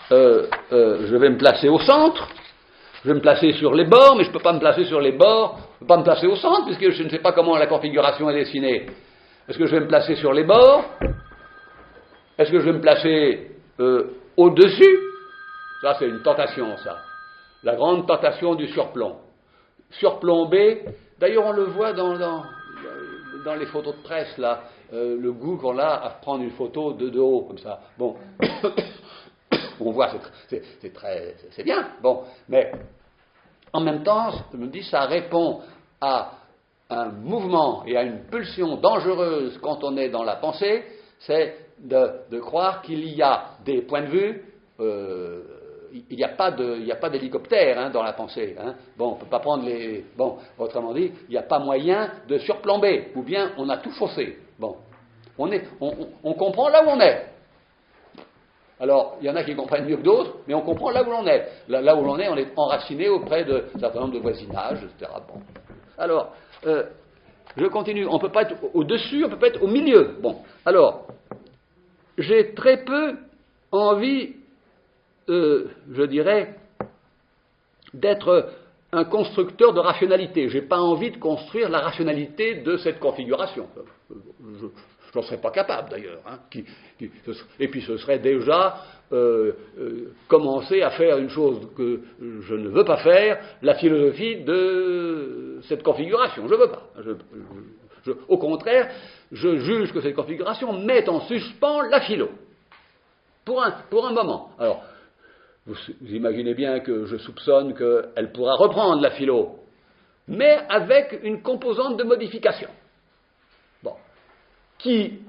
Speaker 1: je vais me placer au centre, je vais me placer sur les bords, mais je ne peux pas me placer sur les bords, je ne peux pas me placer au centre, puisque je ne sais pas comment la configuration est dessinée. Est-ce que je vais me placer sur les bords? Est-ce que je vais me placer au-dessus? Ça, c'est une tentation, ça. La grande tentation du surplomb. Surplombé, d'ailleurs, on le voit dans les photos de presse, là, le goût qu'on a à prendre une photo de haut, comme ça. Bon, on voit, c'est bien, bon, mais en même temps, je me dis, ça répond à un mouvement et à une pulsion dangereuse quand on est dans la pensée, c'est de croire qu'il y a des points de vue. Il n'y a pas d'hélicoptère, hein, dans la pensée. Hein. Bon, on ne peut pas prendre les... Bon, autrement dit, il n'y a pas moyen de surplomber, ou bien on a tout faussé. Bon, on comprend là où on est. Alors, il y en a qui comprennent mieux que d'autres, mais on comprend là où l'on est. Là où l'on est, on est enraciné auprès d'un certain nombre de voisinages, etc. Bon. Alors, je continue. On ne peut pas être au-dessus, on ne peut pas être au milieu. Bon, alors, j'ai très peu envie... je dirais, d'être un constructeur de rationalité. Je n'ai pas envie de construire la rationalité de cette configuration. Je n'en serais pas capable, d'ailleurs. Hein, et puis ce serait déjà commencer à faire une chose que je ne veux pas faire, la philosophie de cette configuration. Je ne veux pas. Au contraire, je juge que cette configuration met en suspens la philo. Pour un moment. Alors, vous imaginez bien que je soupçonne qu'elle pourra reprendre la philo, mais avec une composante de modification. Bon. Qui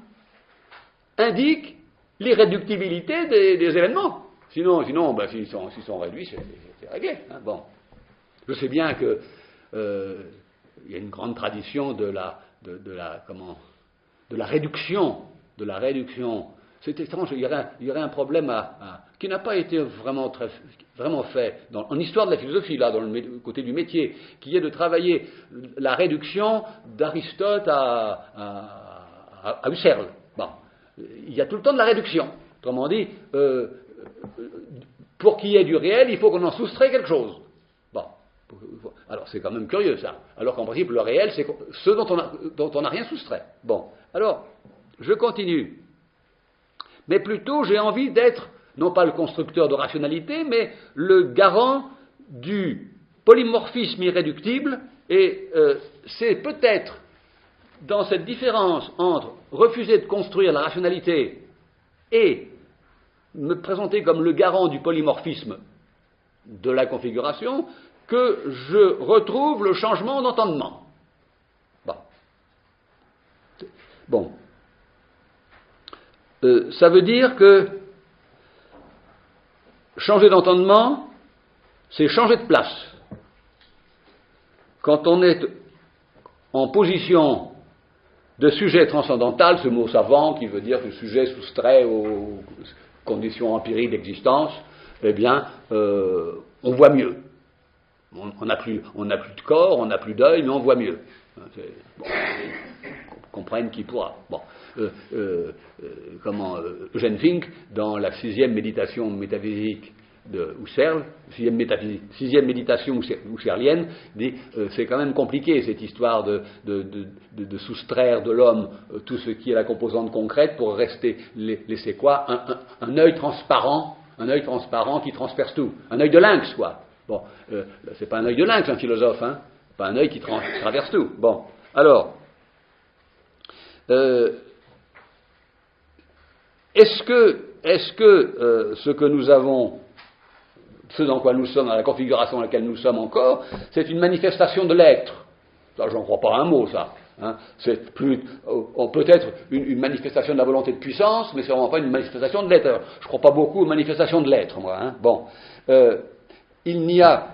Speaker 1: indique l'irréductibilité des événements. Sinon ben, s'ils sont réduits, c'est réglé. Hein. Bon. Je sais bien que il y a une grande tradition de la réduction. C'est étrange, il y aurait un problème qui n'a pas été vraiment fait en histoire de la philosophie, là, dans le côté du métier, qui est de travailler la réduction d'Aristote à Husserl. Bon. Il y a tout le temps de la réduction. Autrement dit, pour qu'il y ait du réel, il faut qu'on en soustrait quelque chose. Bon. Alors c'est quand même curieux ça. Alors qu'en principe, le réel, c'est ce dont on n'a rien soustrait. Bon. Alors, je continue. mais plutôt j'ai envie d'être, non pas le constructeur de rationalité, mais le garant du polymorphisme irréductible, et c'est peut-être dans cette différence entre refuser de construire la rationalité et me présenter comme le garant du polymorphisme de la configuration que je retrouve le changement d'entendement. Bon. Ça veut dire que changer d'entendement, c'est changer de place. Quand on est en position de sujet transcendantal, ce mot savant qui veut dire que le sujet soustrait aux conditions empiriques d'existence, eh bien, on voit mieux. On n'a plus de corps, on n'a plus d'œil, mais on voit mieux. Bon, comprenne qui pourra. Bon, Eugène Fink, dans la 6e méditation métaphysique de Husserl, 6e méditation husserlienne, dit c'est quand même compliqué cette histoire de soustraire de l'homme tout ce qui est la composante concrète pour laisser quoi, un œil transparent qui transperce tout, un œil de lynx quoi. Bon, c'est pas un œil de lynx un philosophe, hein, pas un œil qui traverse tout. Bon, alors. Est-ce que ce que nous avons, ce dans quoi nous sommes, dans la configuration dans laquelle nous sommes encore, c'est une manifestation de l'être? Ça, j'en crois pas un mot, ça. Hein. C'est peut-être une manifestation de la volonté de puissance, mais c'est vraiment pas une manifestation de l'être. Je crois pas beaucoup aux manifestations de l'être, moi. Hein. Bon, il n'y a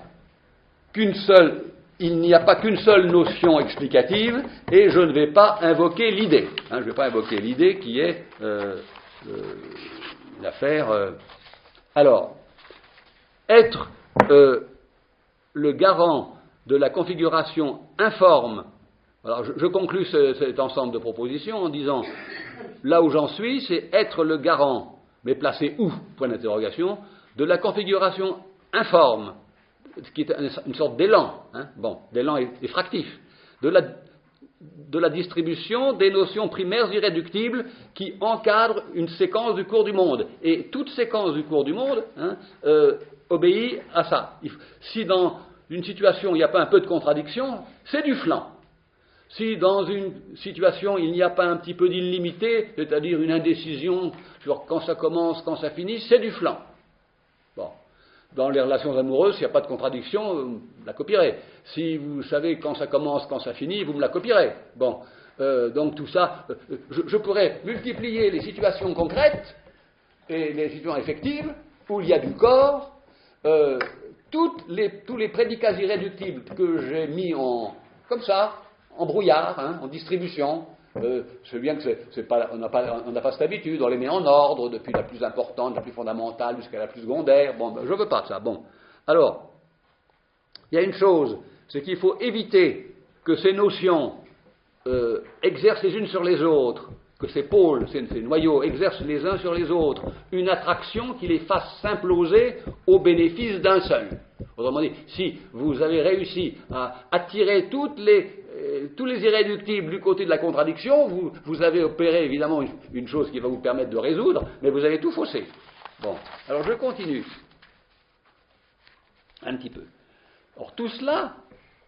Speaker 1: pas qu'une seule notion explicative, et je ne vais pas invoquer l'idée. Hein, je ne vais pas invoquer l'idée qui est l'affaire. Alors, être le garant de la configuration informe. Alors, je conclus cet ensemble de propositions en disant, là où j'en suis, c'est être le garant, mais placé où, point d'interrogation, de la configuration informe, ce qui est une sorte d'élan, hein, bon, d'élan effractif, de la distribution des notions primaires irréductibles qui encadrent une séquence du cours du monde. Et toute séquence du cours du monde hein, obéit à ça. Si dans une situation il n'y a pas un peu de contradiction, c'est du flanc. Si dans une situation il n'y a pas un petit peu d'illimité, c'est-à-dire une indécision sur quand ça commence, quand ça finit, c'est du flanc. Bon. Dans les relations amoureuses, s'il n'y a pas de contradiction, vous me la copierez. Si vous savez quand ça commence, quand ça finit, vous me la copierez. Bon, donc tout ça, je pourrais multiplier les situations concrètes et les situations effectives où il y a du corps, tous les prédicats irréductibles que j'ai mis comme ça, en brouillard, hein, en distribution. Je sais bien que on n'a pas cette habitude, on les met en ordre, depuis la plus importante, la plus fondamentale, jusqu'à la plus secondaire. Bon, ben, je ne veux pas de ça. Bon. Alors, il y a une chose, c'est qu'il faut éviter que ces notions exercent les unes sur les autres, que ces pôles, ces noyaux exercent les uns sur les autres une attraction qui les fasse s'imploser au bénéfice d'un seul. Autrement dit, si vous avez réussi à attirer tous les irréductibles du côté de la contradiction, vous avez opéré évidemment une chose qui va vous permettre de résoudre, mais vous avez tout faussé. Bon, alors je continue un petit peu. Or tout cela,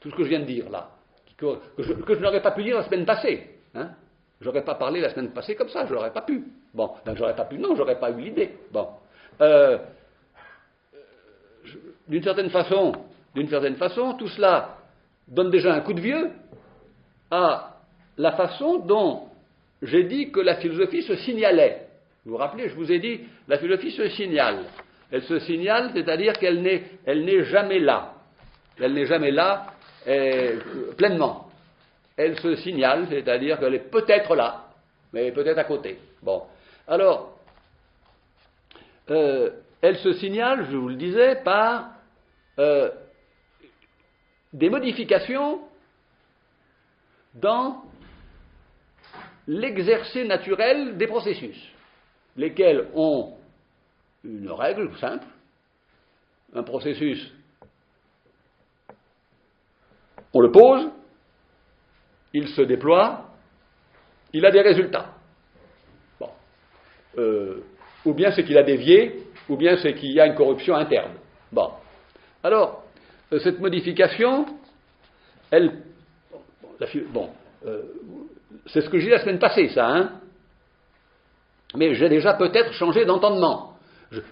Speaker 1: tout ce que je viens de dire là, que je n'aurais pas pu dire la semaine passée, hein, j'aurais pas parlé la semaine passée comme ça, je n'aurais pas pu. Bon, donc j'aurais pas pu, non, j'aurais pas eu l'idée. Bon, d'une certaine façon, tout cela donne déjà un coup de vieux à la façon dont j'ai dit que la philosophie se signalait. Vous vous rappelez, je vous ai dit, la philosophie se signale. Elle se signale, c'est-à-dire qu'elle n'est jamais là. Elle n'est jamais là pleinement. Elle se signale, c'est-à-dire qu'elle est peut-être là, mais peut-être à côté. Bon. Alors, elle se signale, je vous le disais, par des modifications dans l'exercer naturel des processus, lesquels ont une règle simple. Un processus, on le pose, il se déploie, il a des résultats. Bon. ou bien c'est qu'il a dévié, ou bien c'est qu'il y a une corruption interne. Bon. Alors, cette modification, elle... Bon, c'est ce que j'ai dit la semaine passée, ça, hein. Mais j'ai déjà peut-être changé d'entendement.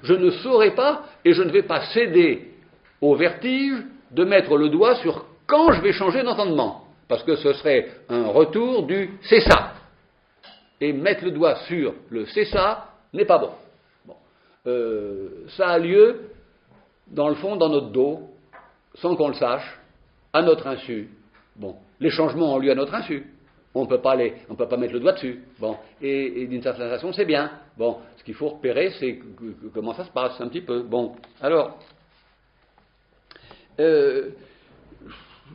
Speaker 1: Je ne saurais pas, et je ne vais pas céder au vertige de mettre le doigt sur quand je vais changer d'entendement, parce que ce serait un retour du c'est ça. Et mettre le doigt sur le c'est ça n'est pas bon. Ça a lieu, dans le fond, dans notre dos, sans qu'on le sache, à notre insu. Bon, les changements ont lieu à notre insu. On ne peut pas mettre le doigt dessus. Bon, et d'une certaine façon, c'est bien. Bon, ce qu'il faut repérer, c'est comment ça se passe un petit peu. Bon, alors,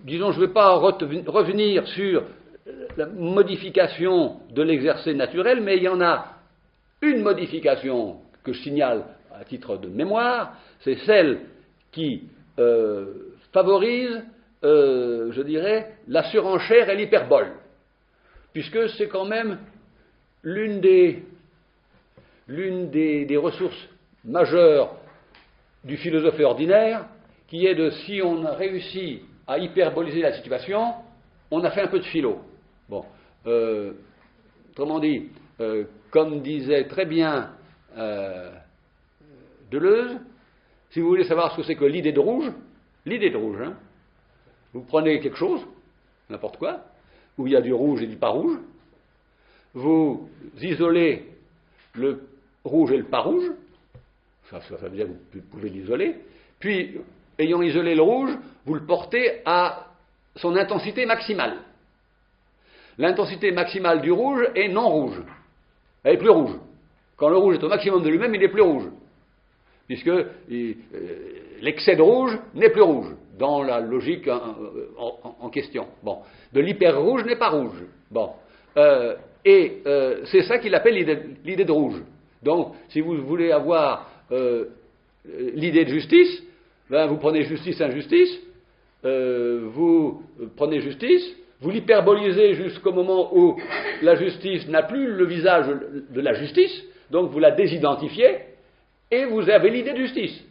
Speaker 1: disons, je ne vais pas revenir sur la modification de l'exercice naturel, mais il y en a une modification que je signale à titre de mémoire, c'est celle qui favorise, je dirais, la surenchère et l'hyperbole, puisque c'est quand même l'une des ressources majeures du philosophe ordinaire, qui est de, si on a réussi à hyperboliser la situation, on a fait un peu de philo. Bon, autrement dit, comme disait très bien Deleuze, si vous voulez savoir ce que c'est que l'idée de rouge, hein, vous prenez quelque chose, n'importe quoi, où il y a du rouge et du pas rouge, vous isolez le rouge et le pas rouge, ça veut dire que vous pouvez l'isoler, puis, ayant isolé le rouge, vous le portez à son intensité maximale. L'intensité maximale du rouge est non rouge. Elle est plus rouge. Quand le rouge est au maximum de lui-même, il n'est plus rouge. Puisque l'excès de rouge n'est plus rouge, dans la logique en question. Bon. De l'hyper-rouge n'est pas rouge. Bon. C'est ça qu'il appelle l'idée de rouge. Donc, si vous voulez avoir l'idée de justice, ben, vous prenez justice-injustice, vous prenez justice, vous l'hyperbolisez jusqu'au moment où la justice n'a plus le visage de la justice, donc vous la désidentifiez, et vous avez l'idée de justice,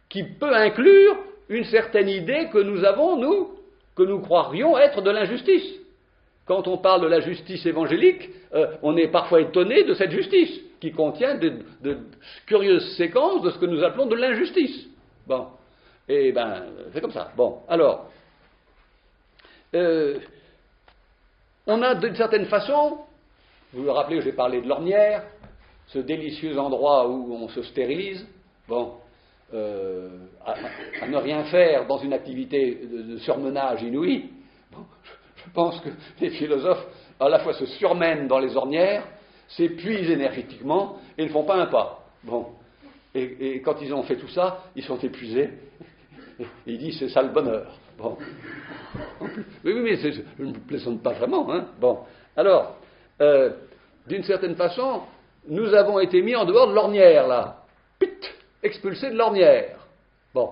Speaker 1: qui peut inclure une certaine idée que nous avons, nous, que nous croirions être de l'injustice. Quand on parle de la justice évangélique, on est parfois étonné de cette justice, qui contient de curieuses séquences de ce que nous appelons de l'injustice. Bon, et ben, c'est comme ça. Bon, alors, on a d'une certaine façon, vous vous rappelez, j'ai parlé de l'ornière, ce délicieux endroit où on se stérilise, bon, à ne rien faire dans une activité de surmenage inouïe. Bon, je pense que les philosophes à la fois se surmènent dans les ornières, s'épuisent énergétiquement et ne font pas un pas. Bon, et quand ils ont fait tout ça, ils sont épuisés. Et ils disent c'est ça le bonheur. Bon. Oui, mais je ne plaisante pas vraiment. Hein. Bon. Alors, d'une certaine façon, nous avons été mis en dehors de l'ornière, là. Pit, expulsés de l'ornière. Bon.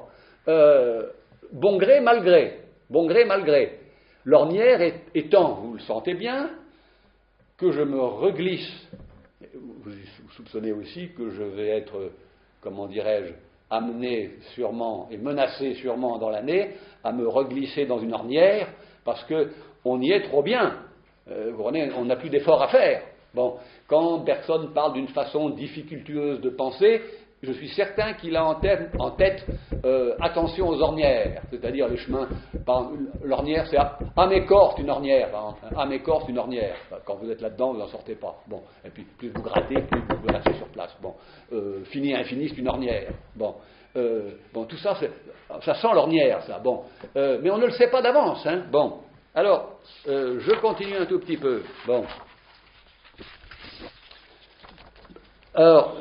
Speaker 1: Bon gré, mal gré. Bon gré, mal gré. L'ornière étant, vous le sentez bien, que je me reglisse. Vous soupçonnez aussi que je vais être, comment dirais-je, amené sûrement et menacé sûrement dans l'année à me reglisser dans une ornière parce qu'on y est trop bien. Vous voyez, on n'a plus d'efforts à faire. Bon, quand personne parle d'une façon difficultueuse de penser, je suis certain qu'il a en tête attention aux ornières, c'est-à-dire les chemins. L'ornière, c'est Amécorce, une ornière, par exemple. Amécorce, une ornière. Quand vous êtes là-dedans, vous n'en sortez pas. Bon, et puis plus vous grattez, plus vous restez sur place. Bon, fini infini, c'est une ornière. Bon, tout ça, ça sent l'ornière, ça. Bon, mais on ne le sait pas d'avance. Hein. Bon, alors, je continue un tout petit peu. Bon, alors.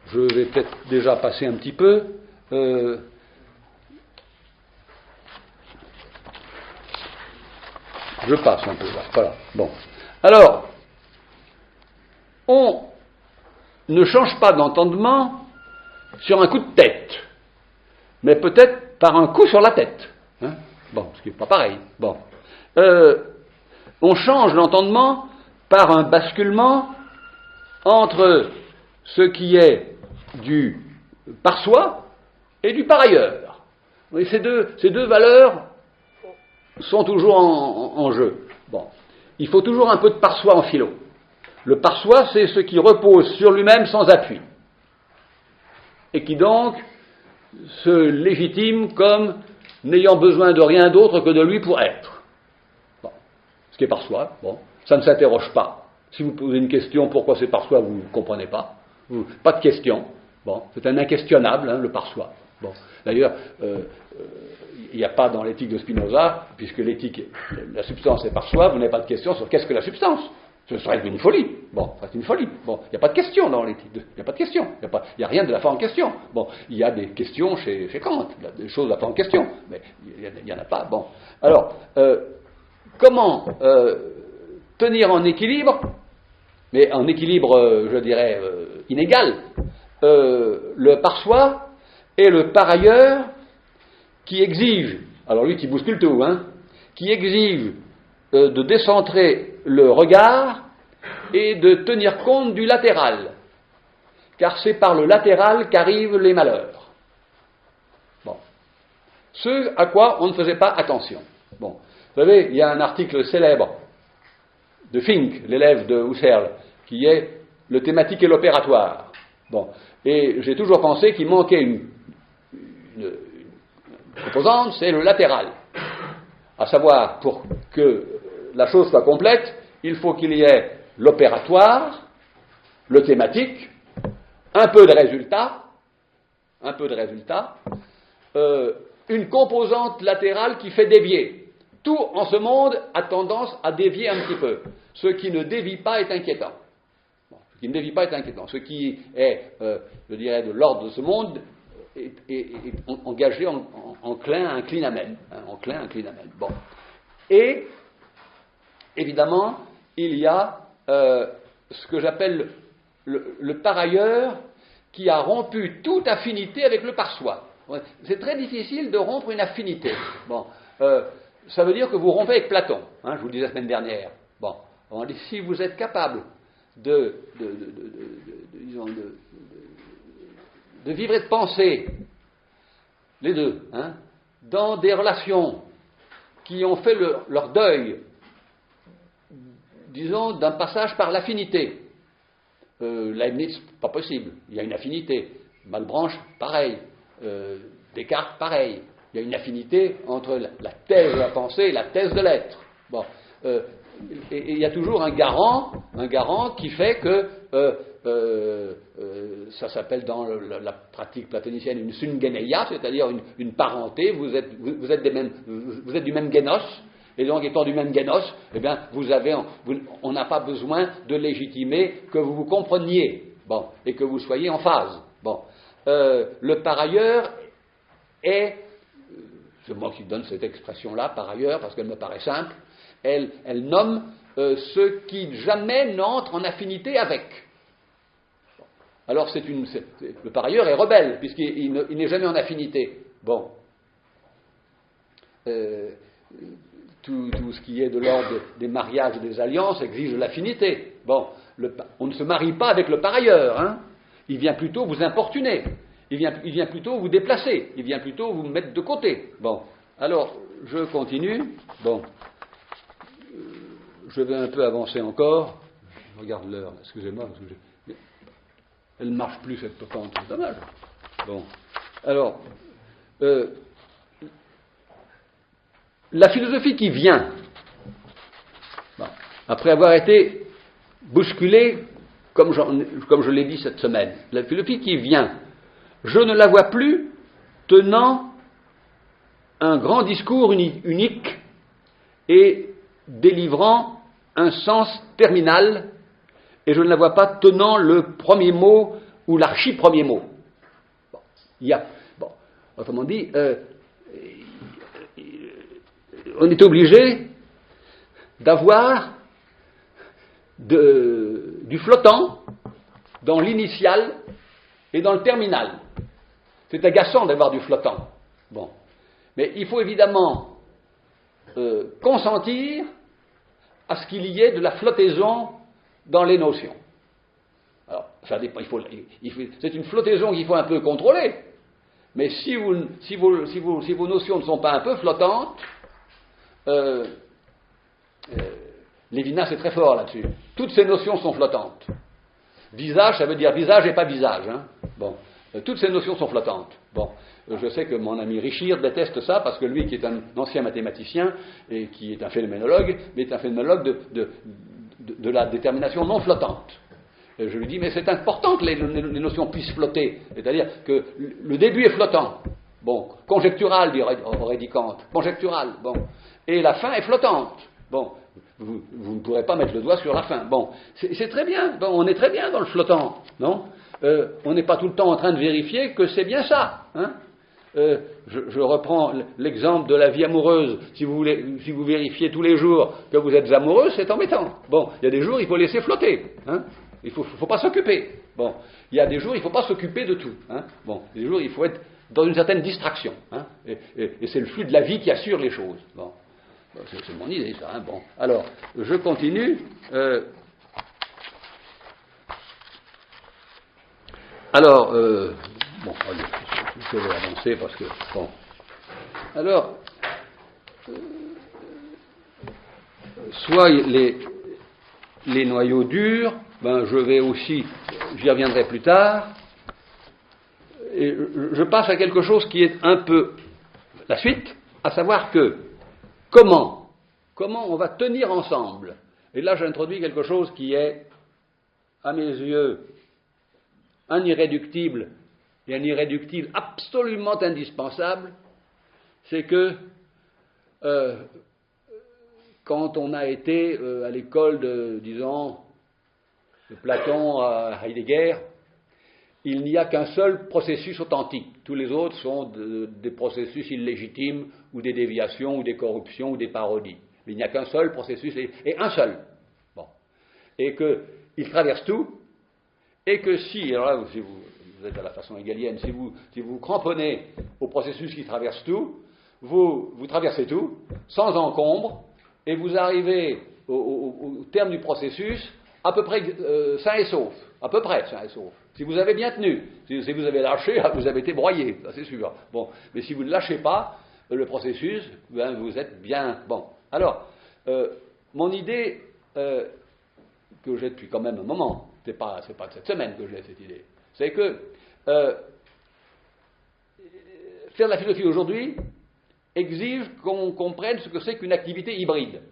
Speaker 1: Je vais peut-être déjà passer un petit peu. Je passe un peu là. Voilà. Bon. Alors, on ne change pas d'entendement sur un coup de tête, mais peut-être par un coup sur la tête. Hein. Bon, ce qui n'est pas pareil. Bon. On change d'entendement par un basculement entre ce qui est du par soi et du par ailleurs. Et ces deux valeurs sont toujours en jeu. Bon. Il faut toujours un peu de par soi en philo. Le par soi, c'est ce qui repose sur lui-même sans appui, et qui donc se légitime comme n'ayant besoin de rien d'autre que de lui pour être. Bon. Ce qui est par soi, bon, ça ne s'interroge pas. Si vous posez une question, pourquoi c'est par soi, vous ne comprenez pas. Pas de question. Bon, c'est un inquestionnable, hein, le par soi. Bon. D'ailleurs, il n'y a pas dans l'éthique de Spinoza, puisque l'éthique, la substance est par soi, vous n'avez pas de question sur qu'est-ce que la substance. Ce serait une folie. Bon, c'est une folie. Bon, il n'y a pas de question dans l'éthique. Il n'y a pas de question. Il n'y a rien de la foi en question. Bon, il y a des questions chez Kant, des choses de la foi en question, mais il n'y en a pas. Bon. Alors, comment tenir en équilibre, mais en équilibre, je dirais, inégal, le par soi et le par ailleurs qui exige, alors lui qui bouscule tout, hein, qui exige de décentrer le regard et de tenir compte du latéral, car c'est par le latéral qu'arrivent les malheurs. Bon. Ce à quoi on ne faisait pas attention. Bon. Vous savez, il y a un article célèbre de Fink, l'élève de Husserl, qui est le thématique et l'opératoire. Bon. Et j'ai toujours pensé qu'il manquait une composante, c'est le latéral. À savoir, pour que la chose soit complète, il faut qu'il y ait l'opératoire, le thématique, un peu de résultat, une composante latérale qui fait dévier. Tout en ce monde a tendance à dévier un petit peu. Ce qui ne dévie pas est inquiétant. Bon, ce qui ne dévie pas est inquiétant. Ce qui est, je dirais, de l'ordre de ce monde est engagé, incline à même. Bon. Et, évidemment, il y a ce que j'appelle le par ailleurs qui a rompu toute affinité avec le par soi. C'est très difficile de rompre une affinité. Bon. Ça veut dire que vous rompez avec Platon, hein, je vous le disais la semaine dernière. Bon. On dit, si vous êtes capable de vivre et de penser, les deux, hein, dans des relations qui ont fait leur deuil, disons, d'un passage par l'affinité. Leibniz, pas possible, il y a une affinité. Malebranche, pareil. Descartes, pareil. Il y a une affinité entre la thèse de la pensée et la thèse de l'être. Bon. Et il y a toujours un garant qui fait que ça s'appelle dans la pratique platonicienne une syngeneia, c'est-à-dire une parenté. Vous êtes du même génos, et donc étant du même génos, eh bien on n'a pas besoin de légitimer que vous vous compreniez, bon, et que vous soyez en phase. Bon, le par ailleurs est, c'est moi qui donne cette expression-là, par ailleurs, parce qu'elle me paraît simple. Elle nomme ce qui jamais n'entre en affinité avec. Alors le par ailleurs est rebelle, puisqu'il n'est jamais en affinité. Bon. Tout ce qui est de l'ordre des mariages et des alliances exige de l'affinité. Bon. On ne se marie pas avec le par ailleurs. Hein. Il vient plutôt vous importuner. Il vient plutôt vous déplacer. Il vient plutôt vous mettre de côté. Bon. Alors, je continue. Bon. Je vais un peu avancer encore. Je regarde l'heure, excusez-moi, parce que elle ne marche plus cette totante, c'est dommage. Bon. Alors, la philosophie qui vient, bon, après avoir été bousculée, comme je l'ai dit cette semaine, la philosophie qui vient, je ne la vois plus tenant un grand discours unique et délivrant un sens terminal, et je ne la vois pas tenant le premier mot ou l'archi-premier mot. Bon, autrement dit, on est obligé d'avoir du flottant dans l'initial et dans le terminal. C'est agaçant d'avoir du flottant. Bon. Mais il faut évidemment consentir à ce qu'il y ait de la flottaison dans les notions. Ça dépend, c'est une flottaison qu'il faut un peu contrôler. Mais si vos notions ne sont pas un peu flottantes, Lévinas est très fort là-dessus. Toutes ces notions sont flottantes. Visage, ça veut dire visage et pas visage. Hein. Bon, toutes ces notions sont flottantes. Bon, je sais que mon ami Richir déteste ça parce que lui, qui est un ancien mathématicien et qui est un phénoménologue, mais est un phénoménologue de la détermination non flottante. Et je lui dis, mais c'est important que les notions puissent flotter. C'est-à-dire que le début est flottant. Bon, conjectural, aurait dit Kant. Conjectural, bon. Et la fin est flottante. Bon, vous ne pourrez pas mettre le doigt sur la fin. Bon, c'est très bien. Bon, on est très bien dans le flottant, non? On n'est pas tout le temps en train de vérifier que c'est bien ça. Hein? Je reprends l'exemple de la vie amoureuse. Si vous vérifiez tous les jours que vous êtes amoureux, c'est embêtant. Bon, il y a des jours, il faut laisser flotter. Hein? Il ne faut pas s'occuper. Bon, il y a des jours, il ne faut pas s'occuper de tout. Hein? Bon, des jours, il faut être dans une certaine distraction. Hein? Et c'est le flux de la vie qui assure les choses. Bon, c'est mon idée, ça. Hein? Bon, alors, je continue. Alors, bon, allez, je vais avancer parce que, bon. Alors, soit les noyaux durs, ben je vais aussi, j'y reviendrai plus tard, et je passe à quelque chose qui est un peu la suite, à savoir que, comment on va tenir ensemble. Et là, j'introduis quelque chose qui est, à mes yeux, un irréductible et un irréductible absolument indispensable, c'est que quand on a été à l'école de Platon à Heidegger, il n'y a qu'un seul processus authentique. Tous les autres sont des processus illégitimes ou des déviations ou des corruptions ou des parodies. Mais il n'y a qu'un seul processus et un seul. Bon. Et qu'il traverse tout. Et que alors là, si vous êtes à la façon hegelienne, si vous cramponnez au processus qui traverse tout, vous traversez tout, sans encombre, et vous arrivez au terme du processus à peu près sain et sauf. À peu près sain et sauf. Si vous avez bien tenu. Si vous avez lâché, vous avez été broyé, ça c'est sûr. Bon, mais si vous ne lâchez pas le processus, ben, vous êtes bien... Bon, alors, mon idée, que j'ai depuis quand même un moment, c'est pas de cette semaine que j'ai cette idée, c'est que faire de la philosophie aujourd'hui exige qu'on comprenne ce que c'est qu'une activité hybride.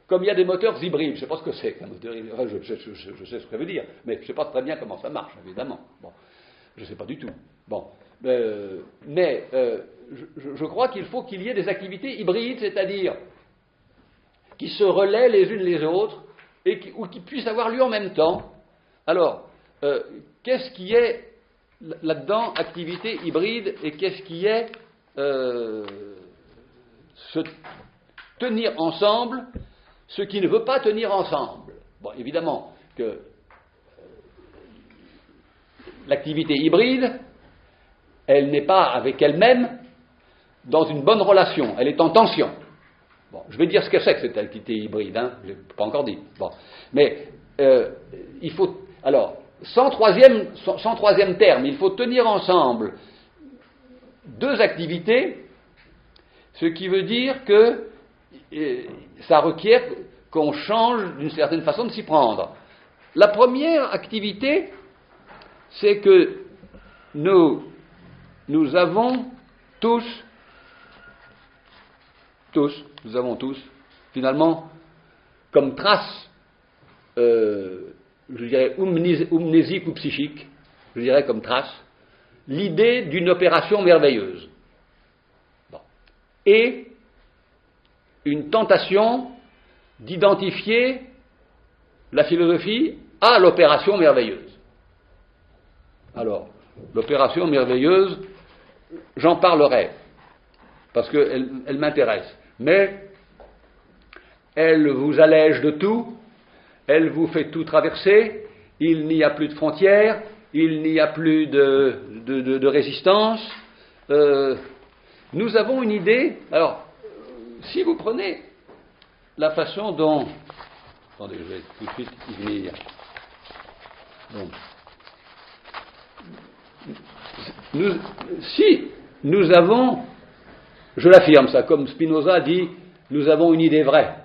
Speaker 1: Comme il y a des moteurs hybrides, je ne sais pas ce que c'est qu'un moteur hybride, enfin, je sais ce que ça veut dire, mais je ne sais pas très bien comment ça marche, évidemment. Bon, je ne sais pas du tout. Bon, mais je crois qu'il faut qu'il y ait des activités hybrides, c'est-à-dire qui se relaient les unes les autres, ou qui puissent avoir lieu en même temps. Alors, qu'est-ce qui est là-dedans activité hybride et qu'est-ce qui est se tenir ensemble, ce qui ne veut pas tenir ensemble. Bon, évidemment que l'activité hybride, elle n'est pas avec elle-même dans une bonne relation, elle est en tension. Bon, je vais dire ce que c'est que cette activité hybride, hein, je n'ai pas encore dit. Bon, mais il faut... Alors, sans troisième terme, il faut tenir ensemble deux activités, ce qui veut dire que ça requiert qu'on change d'une certaine façon de s'y prendre. La première activité, c'est que nous avons tous, finalement, comme trace, je dirais, mnésique ou psychique, je dirais comme trace, l'idée d'une opération merveilleuse. Bon. Et une tentation d'identifier la philosophie à l'opération merveilleuse. Alors, l'opération merveilleuse, j'en parlerai, parce qu'elle m'intéresse. Mais elle vous allège de tout, elle vous fait tout traverser, il n'y a plus de frontières, il n'y a plus de résistance. Nous avons une idée. Alors, si vous prenez la façon dont... Attendez, je vais tout de suite y venir. Bon. si nous avons, je l'affirme ça, comme Spinoza dit, nous avons une idée vraie.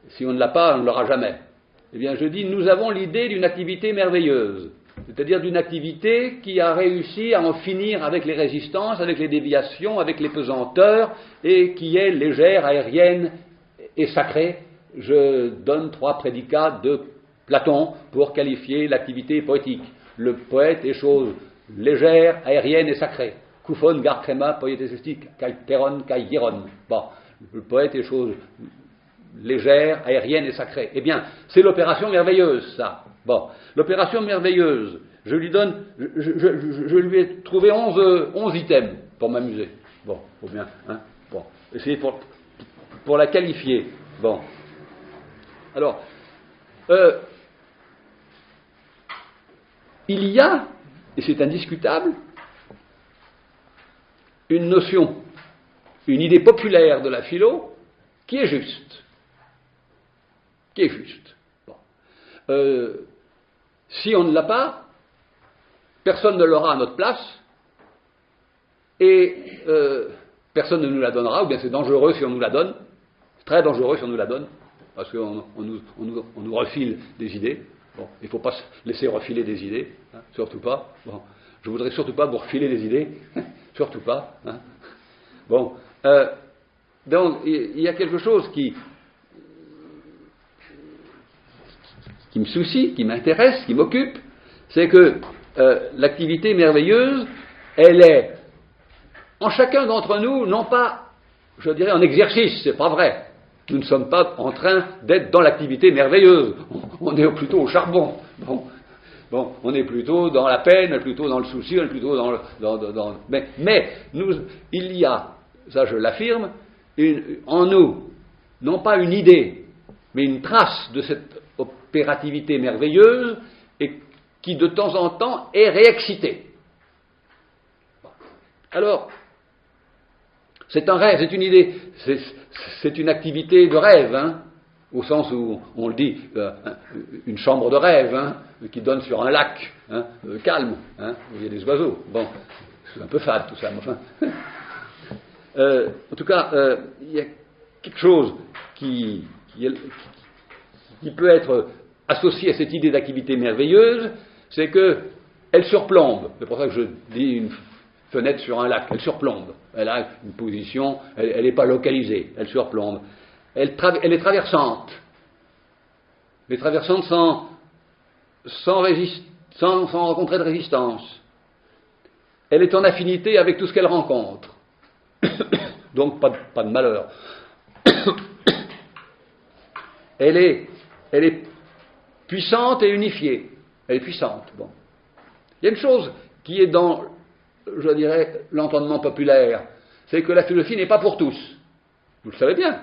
Speaker 1: Si on ne l'a pas, on ne l'aura jamais. Eh bien, je dis, nous avons l'idée d'une activité merveilleuse, c'est-à-dire d'une activité qui a réussi à en finir avec les résistances, avec les déviations, avec les pesanteurs, et qui est légère, aérienne et sacrée. Je donne 3 prédicats de Platon pour qualifier l'activité poétique. Le poète est chose légère, aérienne et sacrée. Kouphon, gar crema, poétesistique, kai teron, kai hieron. Bon, le poète est chose légère, aérienne et sacrée. Eh bien, c'est l'opération merveilleuse, ça. Bon, l'opération merveilleuse, je lui ai trouvé 11 items pour m'amuser. Bon, faut bien, hein. Bon, essayez pour la qualifier. Bon. Alors, il y a, et c'est indiscutable, une notion, une idée populaire de la philo qui est juste. Qui est juste. Bon. Si on ne l'a pas, personne ne l'aura à notre place, et personne ne nous la donnera, ou bien c'est dangereux si on nous la donne, c'est très dangereux si on nous la donne, parce qu'on nous refile des idées. Bon, il ne faut pas se laisser refiler des idées, hein, surtout pas. Bon, je ne voudrais surtout pas vous refiler des idées, surtout pas. Hein. Bon, donc il y a quelque chose qui me soucie, qui m'intéresse, qui m'occupe, c'est que l'activité merveilleuse, elle est en chacun d'entre nous, non pas, je dirais, en exercice, c'est pas vrai. Nous ne sommes pas en train d'être dans l'activité merveilleuse. On est plutôt au charbon. Bon, on est plutôt dans la peine, plutôt dans le souci, plutôt dans mais il y a, ça je l'affirme, en nous, non pas une idée, mais une trace de cette opérativité merveilleuse et qui de temps en temps est réexcitée. Alors, c'est un rêve, c'est une idée, c'est une activité de rêve, hein, au sens où on le dit, une chambre de rêve, hein, qui donne sur un lac, hein, calme, hein, où il y a des oiseaux. Bon, c'est un peu fade tout ça, mais enfin. En tout cas, il y a quelque chose qui peut être associé à cette idée d'activité merveilleuse, c'est qu'elle surplombe. C'est pour ça que je dis une fenêtre sur un lac, elle surplombe. Elle a une position, elle n'est pas localisée, elle surplombe. Elle est traversante. Elle est traversante sans rencontrer de résistance. Elle est en affinité avec tout ce qu'elle rencontre. Donc pas de malheur. Elle est puissante et unifiée. Elle est puissante. Bon. Il y a une chose qui est dans, je dirais, l'entendement populaire, c'est que la philosophie n'est pas pour tous. Vous le savez bien.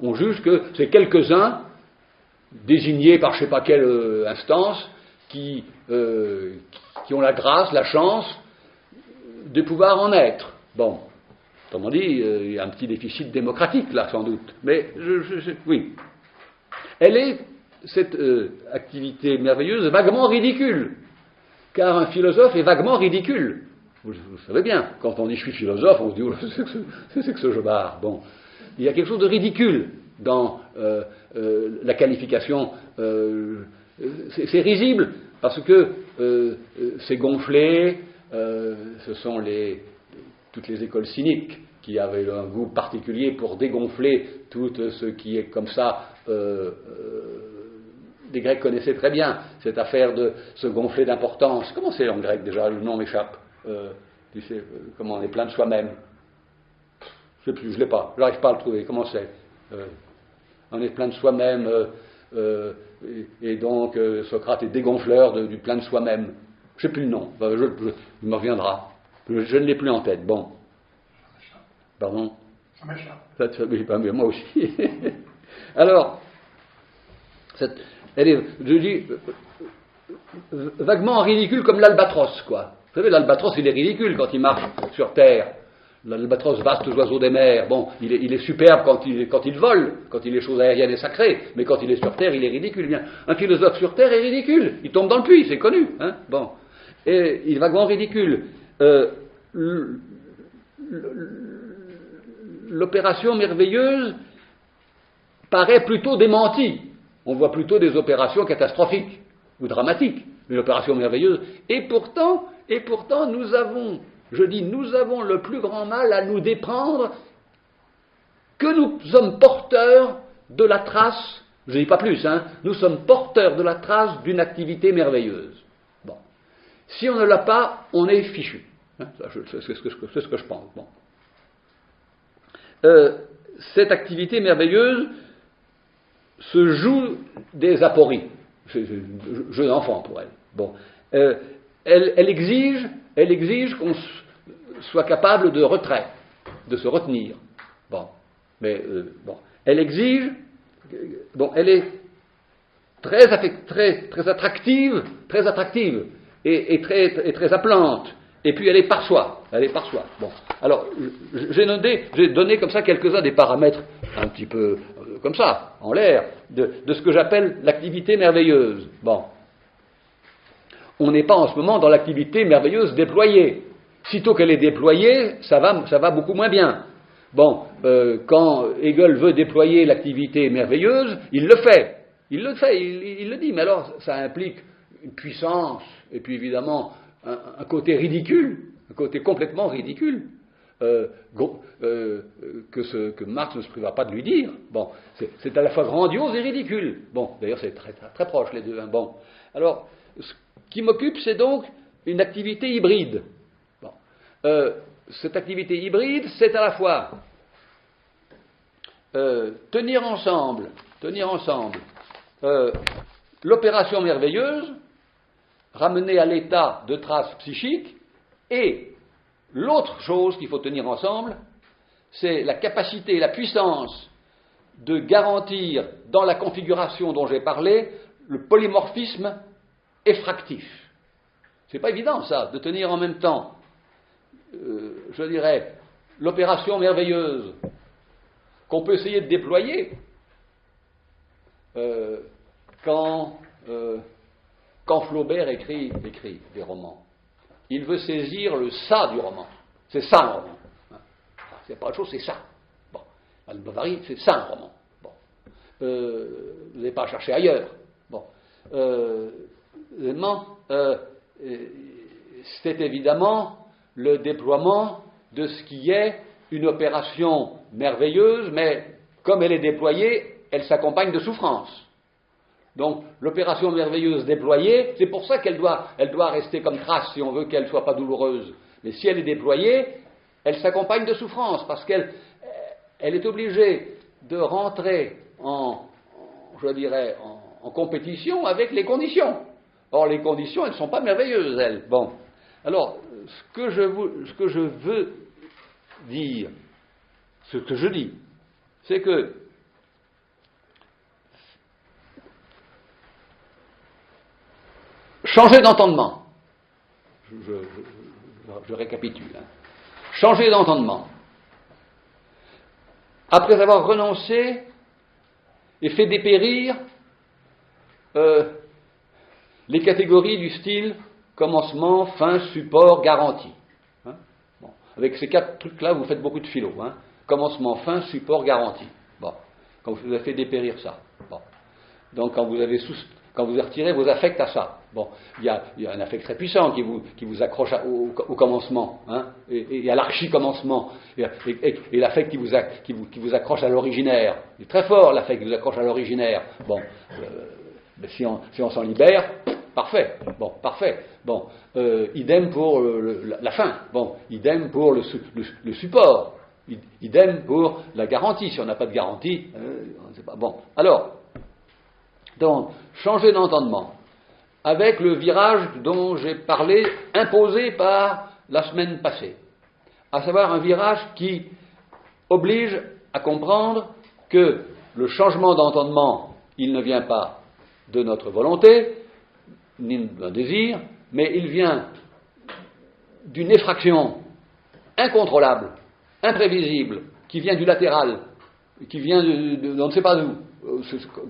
Speaker 1: On juge que c'est quelques-uns, désignés par je ne sais pas quelle instance, qui ont la grâce, la chance de pouvoir en être. Bon. Autrement dit, il y a un petit déficit démocratique là, sans doute. Mais, oui. Elle est, cette activité merveilleuse, vaguement ridicule. Car un philosophe est vaguement ridicule. Vous savez bien, quand on dit je suis philosophe, on se dit, oh, c'est que ce jobard. Bon. Il y a quelque chose de ridicule dans la qualification. C'est risible, parce que c'est gonflé, ce sont toutes les écoles cyniques qui avaient un goût particulier pour dégonfler tout ce qui est comme ça. Les Grecs connaissaient très bien cette affaire de se gonfler d'importance. Comment c'est en grec déjà? Le nom m'échappe. Tu sais, comment on est plein de soi-même. Je ne sais plus, je ne l'ai pas. Je n'arrive pas à le trouver. Comment c'est? On est plein de soi-même. Et donc Socrate est dégonfleur du plein de soi-même. Je ne sais plus le nom. Il me reviendra. Je ne l'ai plus en tête. Bon. Pardon?
Speaker 2: Ça m'échappe.
Speaker 1: Mais moi aussi. Alors, elle est, je dis, vaguement ridicule comme l'albatros, quoi. Vous savez, l'albatros, il est ridicule quand il marche sur Terre. l'albatros, vaste oiseau des mers, bon, il est superbe quand il vole, quand il est chose aérienne et sacrée, mais quand il est sur Terre, il est ridicule. Bien, un philosophe sur Terre est ridicule, il tombe dans le puits, c'est connu. Hein, bon. Et il est vaguement ridicule. L'opération merveilleuse paraît plutôt démentie. On voit plutôt des opérations catastrophiques ou dramatiques, une opération merveilleuse. Et pourtant, nous avons le plus grand mal à nous déprendre que nous sommes porteurs de la trace, je ne dis pas plus, hein, nous sommes porteurs de la trace d'une activité merveilleuse. Bon. Si on ne l'a pas, on est fichu. Hein, c'est ce que je pense. Bon. Cette activité merveilleuse se joue des apories. Jeu d'enfant pour elle. Bon. Elle exige qu'on soit capable de retrait, de se retenir. Bon. Mais elle exige. Bon, elle est très attractive et très appelante. Et puis elle est par soi. Bon. Alors, j'ai donné comme ça quelques-uns des paramètres un petit peu comme ça, en l'air, de ce que j'appelle l'activité merveilleuse. Bon. On n'est pas en ce moment dans l'activité merveilleuse déployée. Sitôt qu'elle est déployée, ça va beaucoup moins bien. Bon, quand Hegel veut déployer l'activité merveilleuse, il le fait, il le dit, mais alors ça implique une puissance, et puis évidemment un côté ridicule, un côté complètement ridicule, que Marx ne se priva pas de lui dire. Bon, c'est à la fois grandiose et ridicule. Bon, d'ailleurs c'est très proche les deux. Hein. Bon, alors, ce qui m'occupe, c'est donc une activité hybride. Bon. Cette activité hybride, c'est à la fois tenir ensemble l'opération merveilleuse, ramener à l'état de trace psychique, et l'autre chose qu'il faut tenir ensemble, c'est la capacité et la puissance de garantir, dans la configuration dont j'ai parlé, le polymorphisme effractif. C'est pas évident, ça, de tenir en même temps, je dirais, l'opération merveilleuse qu'on peut essayer de déployer quand Flaubert écrit des romans. Il veut saisir le ça du roman. C'est ça un roman. C'est pas autre chose, c'est ça. Bon. Madame Bovary, c'est ça un roman. Bon. Vous n'avez pas à chercher ailleurs. Bon. C'est évidemment le déploiement de ce qui est une opération merveilleuse, mais comme elle est déployée, elle s'accompagne de souffrance. Donc, l'opération merveilleuse déployée, c'est pour ça qu'elle doit rester comme trace si on veut qu'elle ne soit pas douloureuse. Mais si elle est déployée, elle s'accompagne de souffrance, parce qu'elle est obligée de rentrer en compétition avec les conditions. Or, les conditions, elles ne sont pas merveilleuses, elles. Bon. Alors, ce que je veux dire, ce que je dis, c'est que changer d'entendement, je récapitule, hein. Changer d'entendement, après avoir renoncé et fait dépérir les catégories du style commencement, fin, support, garantie. Hein, bon. Avec ces 4 trucs-là, vous faites beaucoup de philo. Hein. Commencement, fin, support, garantie. Bon. Quand vous avez fait dépérir ça. Bon. Donc quand vous avez retiré vos affects à ça. Bon. Il y a un affect très puissant qui vous accroche au commencement, hein, et à l'archi-commencement. Et l'affect qui vous accroche à l'originaire. Il est très fort, l'affect qui vous accroche à l'originaire. Bon. Mais si on s'en libère, parfait. Bon, parfait. Bon, idem pour la fin. Bon, idem pour le support. Idem pour la garantie. Si on n'a pas de garantie, on ne sait pas. Bon, alors, donc, changer d'entendement avec le virage dont j'ai parlé, imposé par la semaine passée. À savoir un virage qui oblige à comprendre que le changement d'entendement, il ne vient pas de notre volonté, ni d'un désir, mais il vient d'une effraction incontrôlable imprévisible, qui vient du latéral, qui vient on ne sait pas d'où,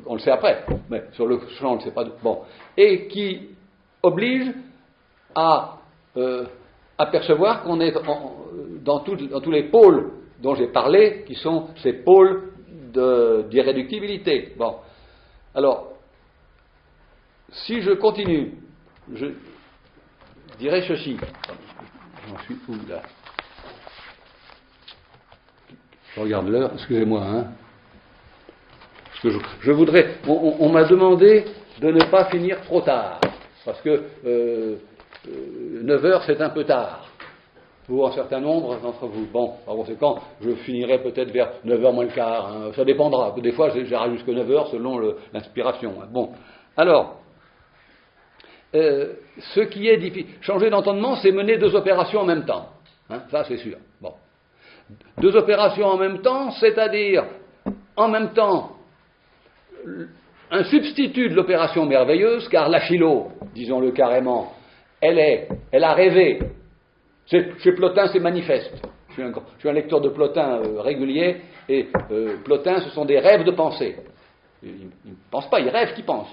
Speaker 1: on le sait après, mais sur le champ on ne sait pas d'où, bon, et qui oblige à apercevoir qu'on est dans tous les pôles dont j'ai parlé, qui sont ces pôles d'irréductibilité. Bon, alors, si je continue, je dirais ceci. J'en suis où là? Je regarde l'heure, excusez-moi, hein. Parce que je voudrais. On m'a demandé de ne pas finir trop tard, parce que 9 heures c'est un peu tard pour un certain nombre d'entre vous. Bon, par conséquent, je finirai peut-être vers 9h moins le quart, hein. Ça dépendra. Des fois, j'arrive jusqu'à 9h selon l'inspiration. Hein. Bon, alors, ce qui est difficile, changer d'entendement, c'est mener 2 opérations en même temps. Hein, ça, c'est sûr. Bon. 2 opérations en même temps, c'est-à-dire, en même temps, un substitut de l'opération merveilleuse, car la philo, disons-le carrément, elle a rêvé. Chez Plotin, c'est manifeste. Je suis un lecteur de Plotin régulier, et Plotin, ce sont des rêves de pensée. Il ne pense pas, il rêve qu'il pense.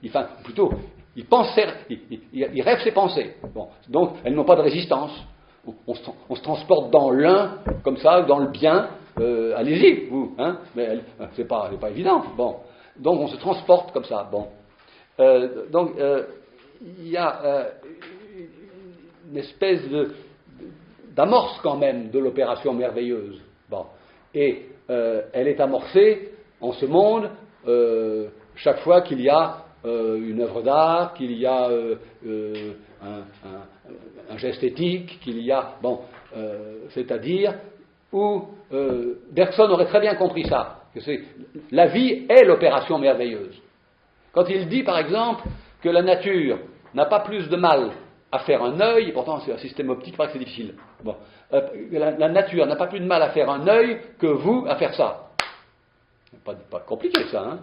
Speaker 1: Enfin, plutôt, il rêve ses pensées. Bon, donc, elles n'ont pas de résistance. On se transporte dans l'un, comme ça, dans le bien. Allez-y, vous. Hein, mais c'est pas évident. Bon, donc, on se transporte comme ça. Bon, donc, il y a une espèce d'amorce quand même de l'opération merveilleuse. Bon. Et elle est amorcée en ce monde chaque fois qu'il y a une œuvre d'art, qu'il y a un geste éthique, qu'il y a... Bon, c'est-à-dire où Bergson aurait très bien compris ça, que la vie est l'opération merveilleuse. Quand il dit, par exemple, que la nature n'a pas plus de mal à faire un œil, et pourtant c'est un système optique, pas que c'est difficile. Bon, la nature n'a pas plus de mal à faire un œil que vous à faire ça. Pas compliqué ça, hein.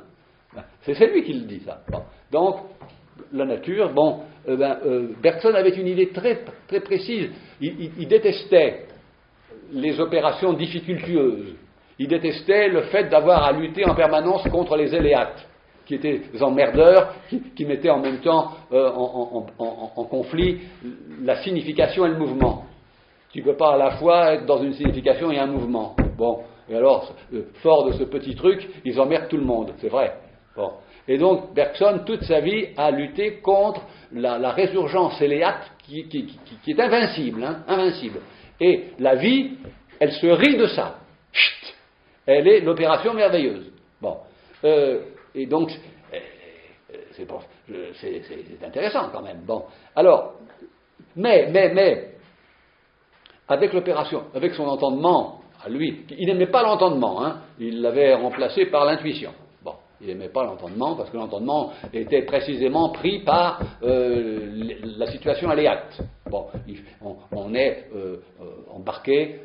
Speaker 1: C'est lui qui le dit ça. Bon. Donc, la nature, bon, Bergson avait une idée très, très précise. Il détestait les opérations difficultueuses. Il détestait le fait d'avoir à lutter en permanence contre les éléates, qui étaient des emmerdeurs, qui mettaient en même temps en conflit la signification et le mouvement. Tu ne peux pas à la fois être dans une signification et un mouvement. Bon, et alors, fort de ce petit truc, ils emmerdent tout le monde, c'est vrai. Bon. Et donc, Bergson, toute sa vie, a lutté contre la résurgence éléate qui est invincible, hein, invincible. Et la vie, elle se rit de ça. Chut, elle est l'opération merveilleuse. Bon. Et donc, c'est intéressant quand même. Bon. Alors, mais, avec l'opération, avec son entendement, à lui, il n'aimait pas l'entendement, hein, il l'avait remplacé par l'intuition. Bon, il n'aimait pas l'entendement parce que l'entendement était précisément pris par la situation aléate. Bon, on est embarqué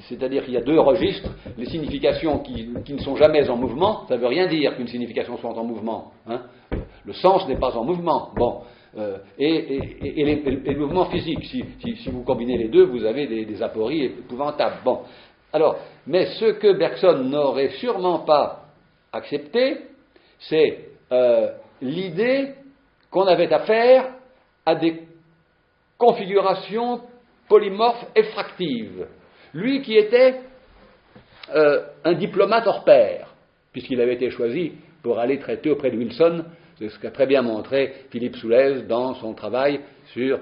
Speaker 1: c'est-à-dire qu'il y a 2 registres, les significations qui ne sont jamais en mouvement, ça ne veut rien dire qu'une signification soit en mouvement. Hein. Le sens n'est pas en mouvement. Bon, et les mouvements physiques, si vous combinez les deux, vous avez des apories épouvantables. Bon, alors, mais ce que Bergson n'aurait sûrement pas accepté, c'est l'idée qu'on avait affaire à des configurations polymorphes effractives. Lui qui était un diplomate hors pair, puisqu'il avait été choisi pour aller traiter auprès de Wilson, c'est ce qu'a très bien montré Philippe Soulez dans son travail sur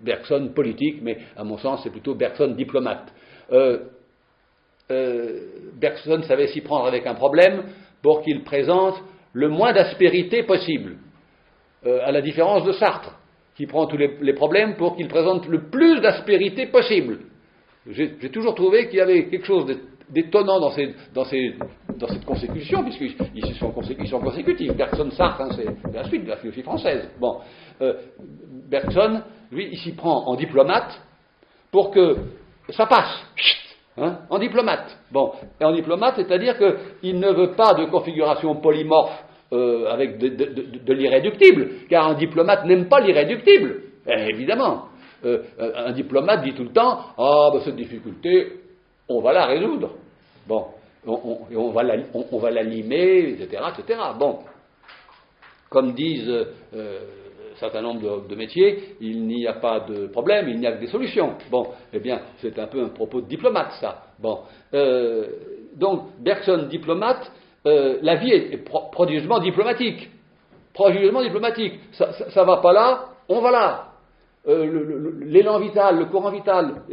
Speaker 1: Bergson politique, mais à mon sens c'est plutôt Bergson diplomate. Bergson savait s'y prendre avec un problème pour qu'il présente le moins d'aspérité possible, à la différence de Sartre, qui prend tous les problèmes pour qu'il présente le plus d'aspérité possible. J'ai toujours trouvé qu'il y avait quelque chose d'étonnant dans cette consécution, puisqu'ils sont consécutifs. Bergson, Sartre, hein, c'est la suite de la philosophie française. Bon, Bergson, lui, il s'y prend en diplomate pour que ça passe. Chut, hein, en diplomate. Bon, et en diplomate, c'est-à-dire qu'il ne veut pas de configuration polymorphe avec de l'irréductible, car un diplomate n'aime pas l'irréductible, évidemment. Un diplomate dit tout le temps « Ah, ben cette difficulté, on va la résoudre. » Bon, on va la limer, etc., etc. Bon, comme disent un certain nombre de métiers, il n'y a pas de problème, il n'y a que des solutions. Bon, eh bien, c'est un peu un propos de diplomate, ça. Bon, donc, Bergson, diplomate, la vie est prodigieusement diplomatique. Prodigieusement diplomatique. Ça va pas là, on va là. L'élan vital, le courant vital,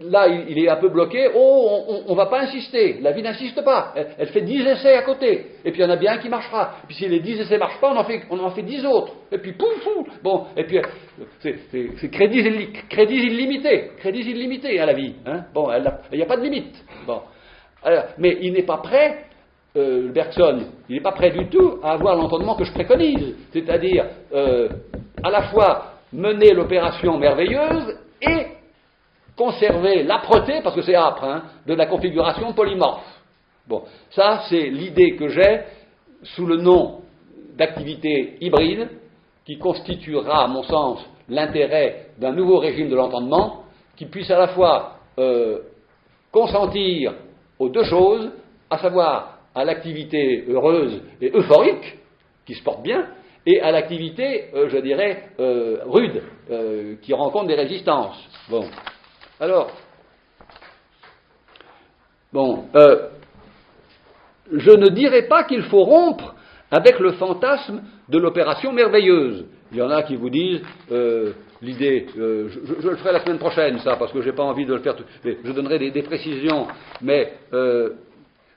Speaker 1: là il est un peu bloqué, on va pas insister, la vie n'insiste pas, elle fait 10 essais à côté, et puis il y en a bien un qui marchera, puis si les 10 essais marchent pas, on en fait 10 autres, et puis pouf, bon, et puis c'est crédits illimités à la vie, hein, bon, il n'y a pas de limite, bon, alors, mais il n'est pas prêt, Bergson, il n'est pas prêt du tout à avoir l'entendement que je préconise, c'est-à-dire à la fois mener l'opération merveilleuse et conserver l'âpreté, parce que c'est âpre, hein, de la configuration polymorphe. Bon, ça c'est l'idée que j'ai sous le nom d'activité hybride, qui constituera, à mon sens, l'intérêt d'un nouveau régime de l'entendement, qui puisse à la fois consentir aux deux choses, à savoir à l'activité heureuse et euphorique, qui se porte bien, et à l'activité, je dirais, rude, qui rencontre des résistances. Bon. Alors, bon, je ne dirais pas qu'il faut rompre avec le fantasme de l'opération merveilleuse. Il y en a qui vous disent, l'idée, je le ferai la semaine prochaine, ça, parce que je n'ai pas envie de le faire, je donnerai des précisions, mais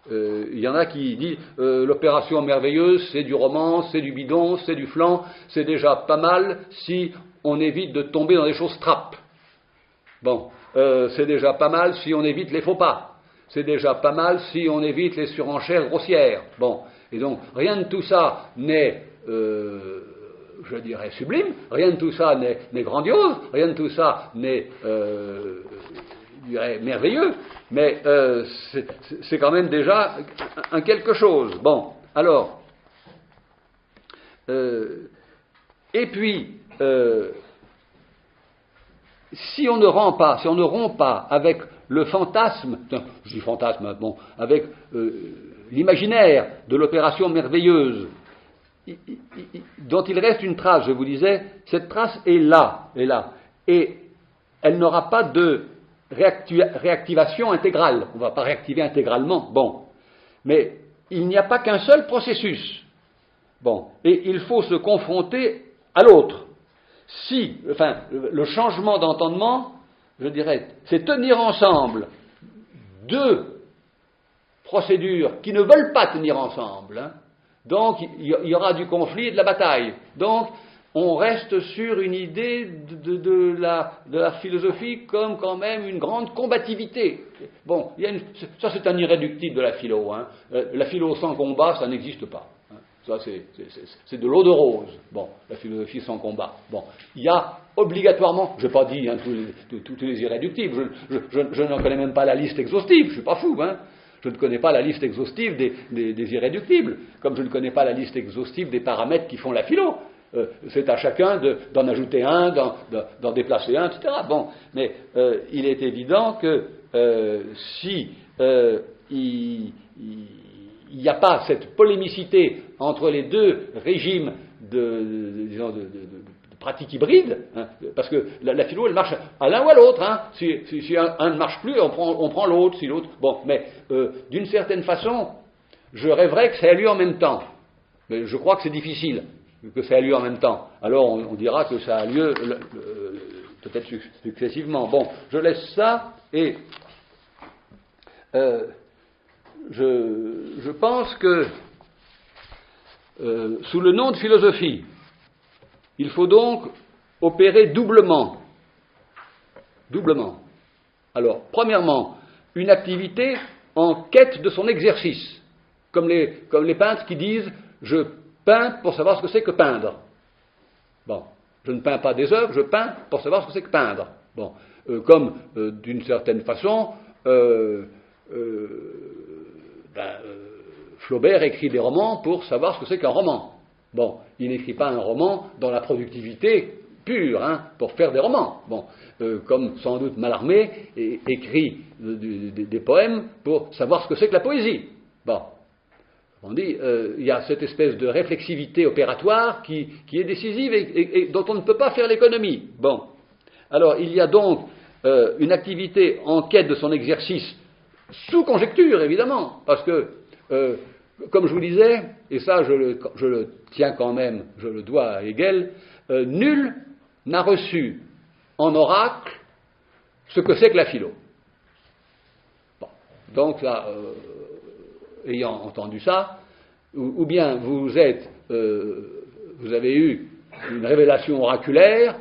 Speaker 1: il y en a qui disent l'opération merveilleuse, c'est du roman, c'est du bidon, c'est du flan, c'est déjà pas mal si on évite de tomber dans des choses trappes. Bon, c'est déjà pas mal si on évite les faux pas. C'est déjà pas mal si on évite les surenchères grossières. Bon, et donc rien de tout ça n'est, je dirais, sublime, rien de tout ça n'est grandiose, rien de tout ça n'est merveilleux, mais c'est quand même déjà un quelque chose. Bon, alors, et puis, si on ne rompt pas avec le fantasme, je dis fantasme, bon, avec l'imaginaire de l'opération merveilleuse, dont il reste une trace, je vous disais, cette trace est là, et elle n'aura pas de réactivation intégrale. On ne va pas réactiver intégralement, bon. Mais il n'y a pas qu'un seul processus. Bon. Et il faut se confronter à l'autre. Le changement d'entendement, je dirais, c'est tenir ensemble deux procédures qui ne veulent pas tenir ensemble. Hein. Donc, il y aura du conflit et de la bataille. Donc, on reste sur une idée de la philosophie comme quand même une grande combativité. Bon, ça c'est un irréductible de la philo. Hein. La philo sans combat, ça n'existe pas. Hein. Ça c'est de l'eau de rose. Bon, la philosophie sans combat. Bon, il y a obligatoirement, je n'ai pas dit hein, tous les irréductibles, je n'en connais même pas la liste exhaustive, je ne suis pas fou. Hein. Je ne connais pas la liste exhaustive des irréductibles, comme je ne connais pas la liste exhaustive des paramètres qui font la philo. C'est à chacun d'en ajouter un, d'en déplacer un, etc. Bon, mais il est évident que si il n'y a pas cette polémicité entre les deux régimes de pratique hybride, hein, parce que la philo, elle marche à l'un ou à l'autre. Hein. Si un ne marche plus, on prend l'autre, si l'autre... Bon, mais d'une certaine façon, je rêverais que ça ait lieu en même temps. Mais je crois que c'est difficile que ça ait lieu en même temps. Alors on dira que ça a lieu peut-être successivement. Bon, je laisse ça et je pense que sous le nom de philosophie, il faut donc opérer doublement. Alors, premièrement, une activité en quête de son exercice, comme les peintres qui disent « je peins pour savoir ce que c'est que peindre ». Bon, je ne peins pas des œuvres, je peins pour savoir ce que c'est que peindre. Bon, comme d'une certaine façon, Flaubert écrit des romans pour savoir ce que c'est qu'un roman. Bon, il n'écrit pas un roman dans la productivité pur, pour faire des romans. Bon, comme sans doute Mallarmé écrit des poèmes pour savoir ce que c'est que la poésie. Bon, on dit, il y a cette espèce de réflexivité opératoire qui est décisive et dont on ne peut pas faire l'économie. Bon, alors il y a donc une activité en quête de son exercice sous conjecture, évidemment, parce que, comme je vous disais, et ça je le tiens quand même, je le dois à Hegel, nul n'a reçu en oracle ce que c'est que la philo. Bon, donc là, ayant entendu ça, ou bien vous avez eu une révélation oraculaire,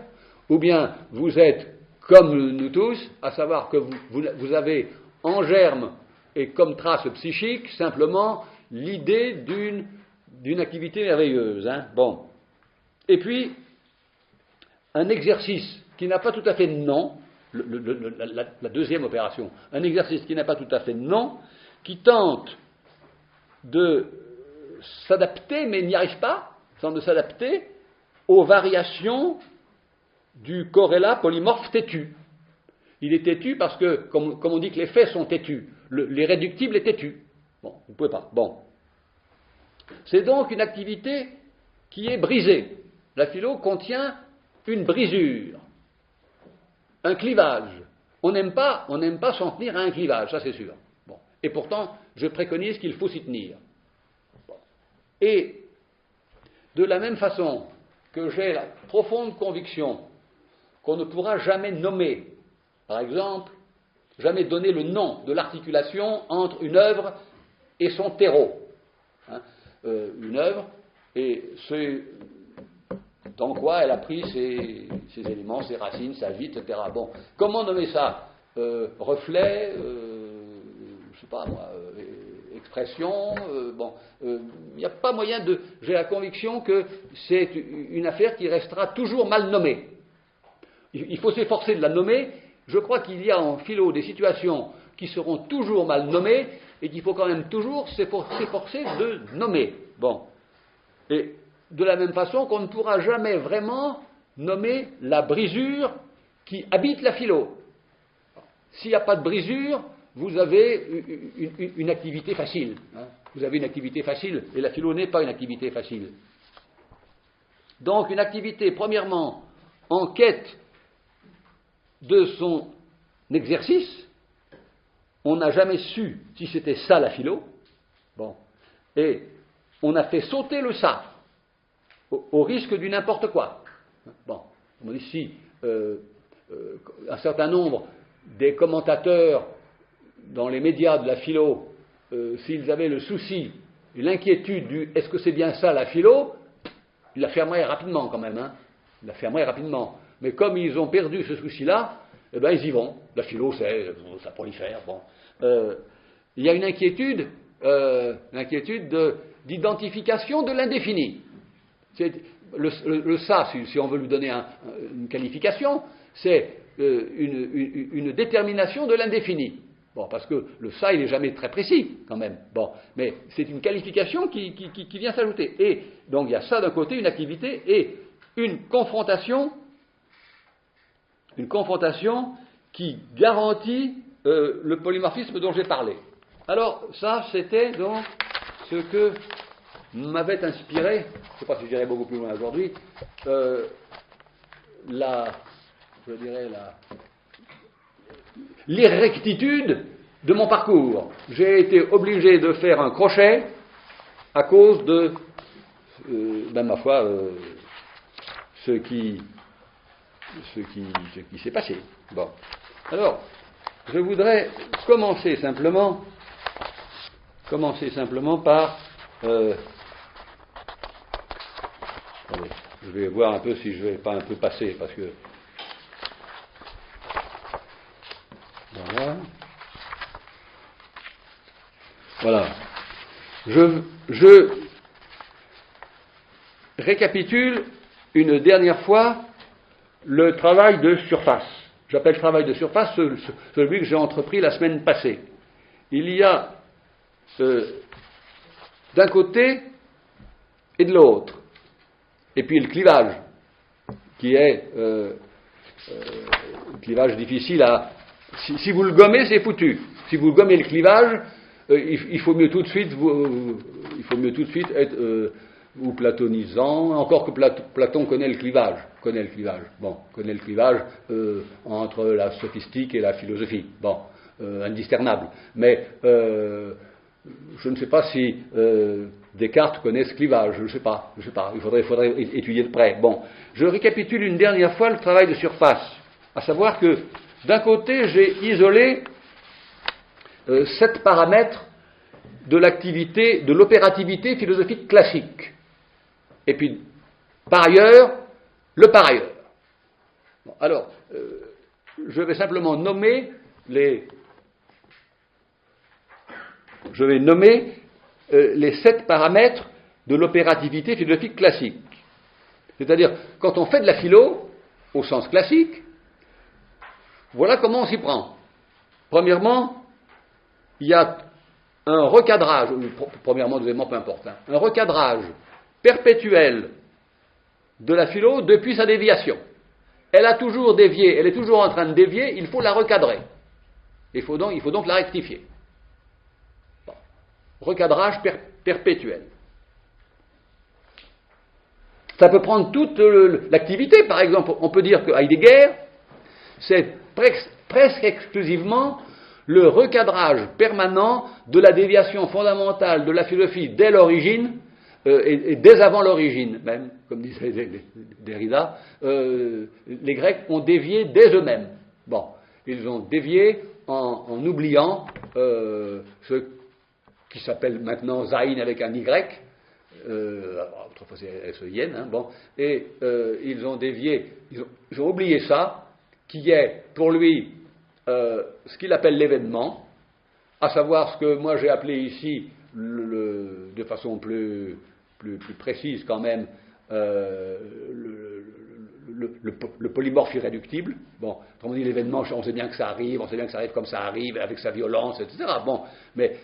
Speaker 1: ou bien vous êtes comme nous tous, à savoir que vous avez en germe et comme trace psychique simplement l'idée d'une activité merveilleuse. Bon. Et puis, un exercice qui n'a pas tout à fait de nom, la deuxième opération, un exercice qui n'a pas tout à fait de nom, qui tente de s'adapter, mais n'y arrive pas, sans de s'adapter aux variations du corrélat polymorphe têtu. Il est têtu parce que, comme on dit que les faits sont têtus, l'irréductible est têtu. Bon, vous ne pouvez pas. Bon. C'est donc une activité qui est brisée. La philo contient une brisure, un clivage. On n'aime pas s'en tenir à un clivage, ça c'est sûr. Bon. Et pourtant, je préconise qu'il faut s'y tenir. Bon. Et de la même façon que j'ai la profonde conviction qu'on ne pourra jamais nommer, par exemple, jamais donner le nom de l'articulation entre une œuvre et son terreau. Une œuvre, et c'est dans quoi elle a pris ses éléments, ses racines, sa vie, etc. Bon, comment nommer ça reflet, je sais pas moi, expression, bon, il n'y a pas moyen de... J'ai la conviction que c'est une affaire qui restera toujours mal nommée. Il faut s'efforcer de la nommer. Je crois qu'il y a en philo des situations qui seront toujours mal nommées et qu'il faut quand même toujours s'efforcer de nommer. Bon. Et de la même façon qu'on ne pourra jamais vraiment nommer la brisure qui habite la philo. S'il n'y a pas de brisure, vous avez une activité facile. Vous avez une activité facile, et la philo n'est pas une activité facile. Donc une activité, premièrement, en quête de son exercice. On n'a jamais su si c'était ça la philo. Bon. Et on a fait sauter le ça, au risque du n'importe quoi. Bon. On dit si un certain nombre des commentateurs dans les médias de la philo, s'ils avaient le souci et l'inquiétude du est-ce que c'est bien ça la philo, ils la fermeraient rapidement quand même. Ils la fermeraient rapidement. Mais comme ils ont perdu ce souci-là, eh ben ils y vont. La philo, ça prolifère. Bon. Il y a une inquiétude d'identification de l'indéfini. C'est le ça, si on veut lui donner une qualification, c'est une détermination de l'indéfini. Bon, parce que le ça, il n'est jamais très précis, quand même. Bon, mais c'est une qualification qui vient s'ajouter. Et donc il y a ça d'un côté, une activité, et une confrontation qui garantit le polymorphisme dont j'ai parlé. Alors, ça, c'était donc ce que m'avait inspiré, je ne sais pas si j'irai beaucoup plus loin aujourd'hui, l'irrectitude de mon parcours. J'ai été obligé de faire un crochet à cause de, ma foi, ce qui s'est passé. Bon. Alors, je voudrais commencer simplement par... attendez, je vais voir un peu si je ne vais pas un peu passer, parce que... Voilà. Je récapitule une dernière fois le travail de surface. J'appelle travail de surface celui que j'ai entrepris la semaine passée. Il y a d'un côté et de l'autre, et puis le clivage, qui est clivage difficile à... Si vous le gommez, c'est foutu. Si vous gommez le clivage, il faut mieux tout de suite être ou platonisant, encore que Platon connaît le clivage. Connaît le clivage entre la sophistique et la philosophie. Indiscernable. Mais je ne sais pas si Descartes connaît ce clivage, je ne sais pas. Il faudrait étudier de près. Je récapitule une dernière fois le travail de surface, à savoir que d'un côté, j'ai isolé 7 paramètres de l'activité, de l'opérativité philosophique classique. Et puis, par ailleurs, le par ailleurs. Alors, je vais simplement nommer les 7 paramètres de l'opérativité philosophique classique. C'est-à-dire, quand on fait de la philo, au sens classique, voilà comment on s'y prend. Premièrement, il y a un recadrage, deuxièmement, peu importe, un recadrage perpétuel de la philo depuis sa déviation. Elle a toujours dévié, elle est toujours en train de dévier, il faut la recadrer. Il faut donc la rectifier. Recadrage perpétuel. Ça peut prendre toute l'activité, par exemple, on peut dire que Heidegger, c'est presque exclusivement le recadrage permanent de la déviation fondamentale de la philosophie dès l'origine, et dès avant l'origine même, comme disait Derrida, les Grecs ont dévié dès eux-mêmes. Ils ont dévié en oubliant ce qui s'appelle maintenant Zayn avec un Y, autrefois c'est S-E-I-N, et ils ont dévié, ils ont oublié ça, qui est pour lui ce qu'il appelle l'événement, à savoir ce que moi j'ai appelé ici, de façon plus précise quand même, le polymorphe irréductible. Autrement dit, l'événement, on sait bien que ça arrive, comme ça arrive, avec sa violence, etc. Mais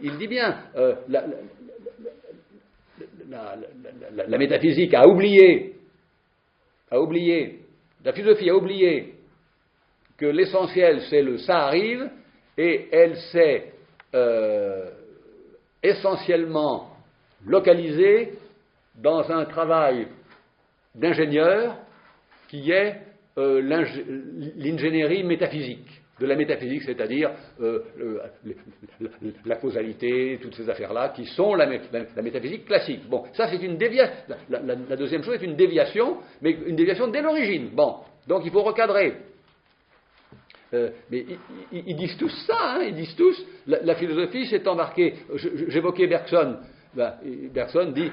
Speaker 1: il dit bien, la métaphysique a oublié, la philosophie a oublié que l'essentiel c'est le ça arrive, et elle s'est essentiellement localisée dans un travail d'ingénieur qui est l'ingénierie métaphysique, de la métaphysique, c'est-à-dire la causalité, toutes ces affaires-là, qui sont la métaphysique classique. Ça c'est une déviation. La deuxième chose est une déviation, mais une déviation dès l'origine. Donc il faut recadrer. Mais ils disent tous ça, ils disent tous, la philosophie s'est embarquée. J'évoquais Bergson. Bergson dit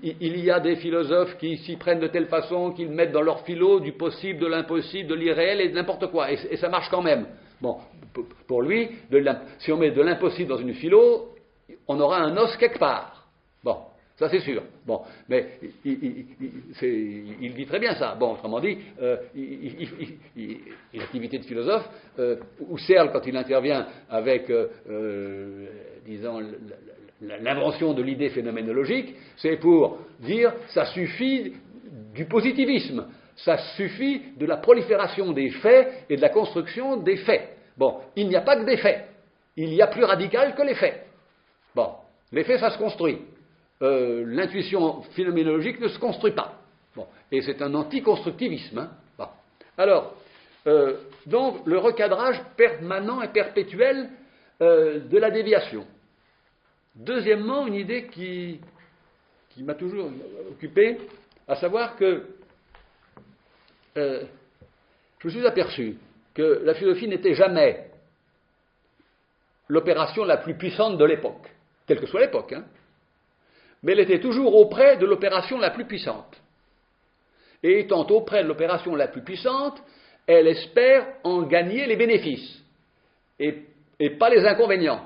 Speaker 1: il y a des philosophes qui s'y prennent de telle façon qu'ils mettent dans leur philo du possible, de l'impossible, de l'irréel et de n'importe quoi, et ça marche quand même. Pour lui, si on met de l'impossible dans une philo, on aura un os quelque part. Ça c'est sûr. Mais il dit très bien ça. Autrement dit, l'activité de philosophe, Husserl, quand il intervient avec, disons, l'invention de l'idée phénoménologique, c'est pour dire ça suffit du positivisme, ça suffit de la prolifération des faits et de la construction des faits. Il n'y a pas que des faits, il y a plus radical que les faits. Les faits, ça se construit. L'intuition phénoménologique ne se construit pas. Et c'est un anticonstructivisme. Alors, donc, le recadrage permanent et perpétuel de la déviation. Deuxièmement, une idée qui m'a toujours occupé, à savoir que je me suis aperçu que la philosophie n'était jamais l'opération la plus puissante de l'époque, quelle que soit l'époque, mais elle était toujours auprès de l'opération la plus puissante. Et étant auprès de l'opération la plus puissante, elle espère en gagner les bénéfices, et pas les inconvénients.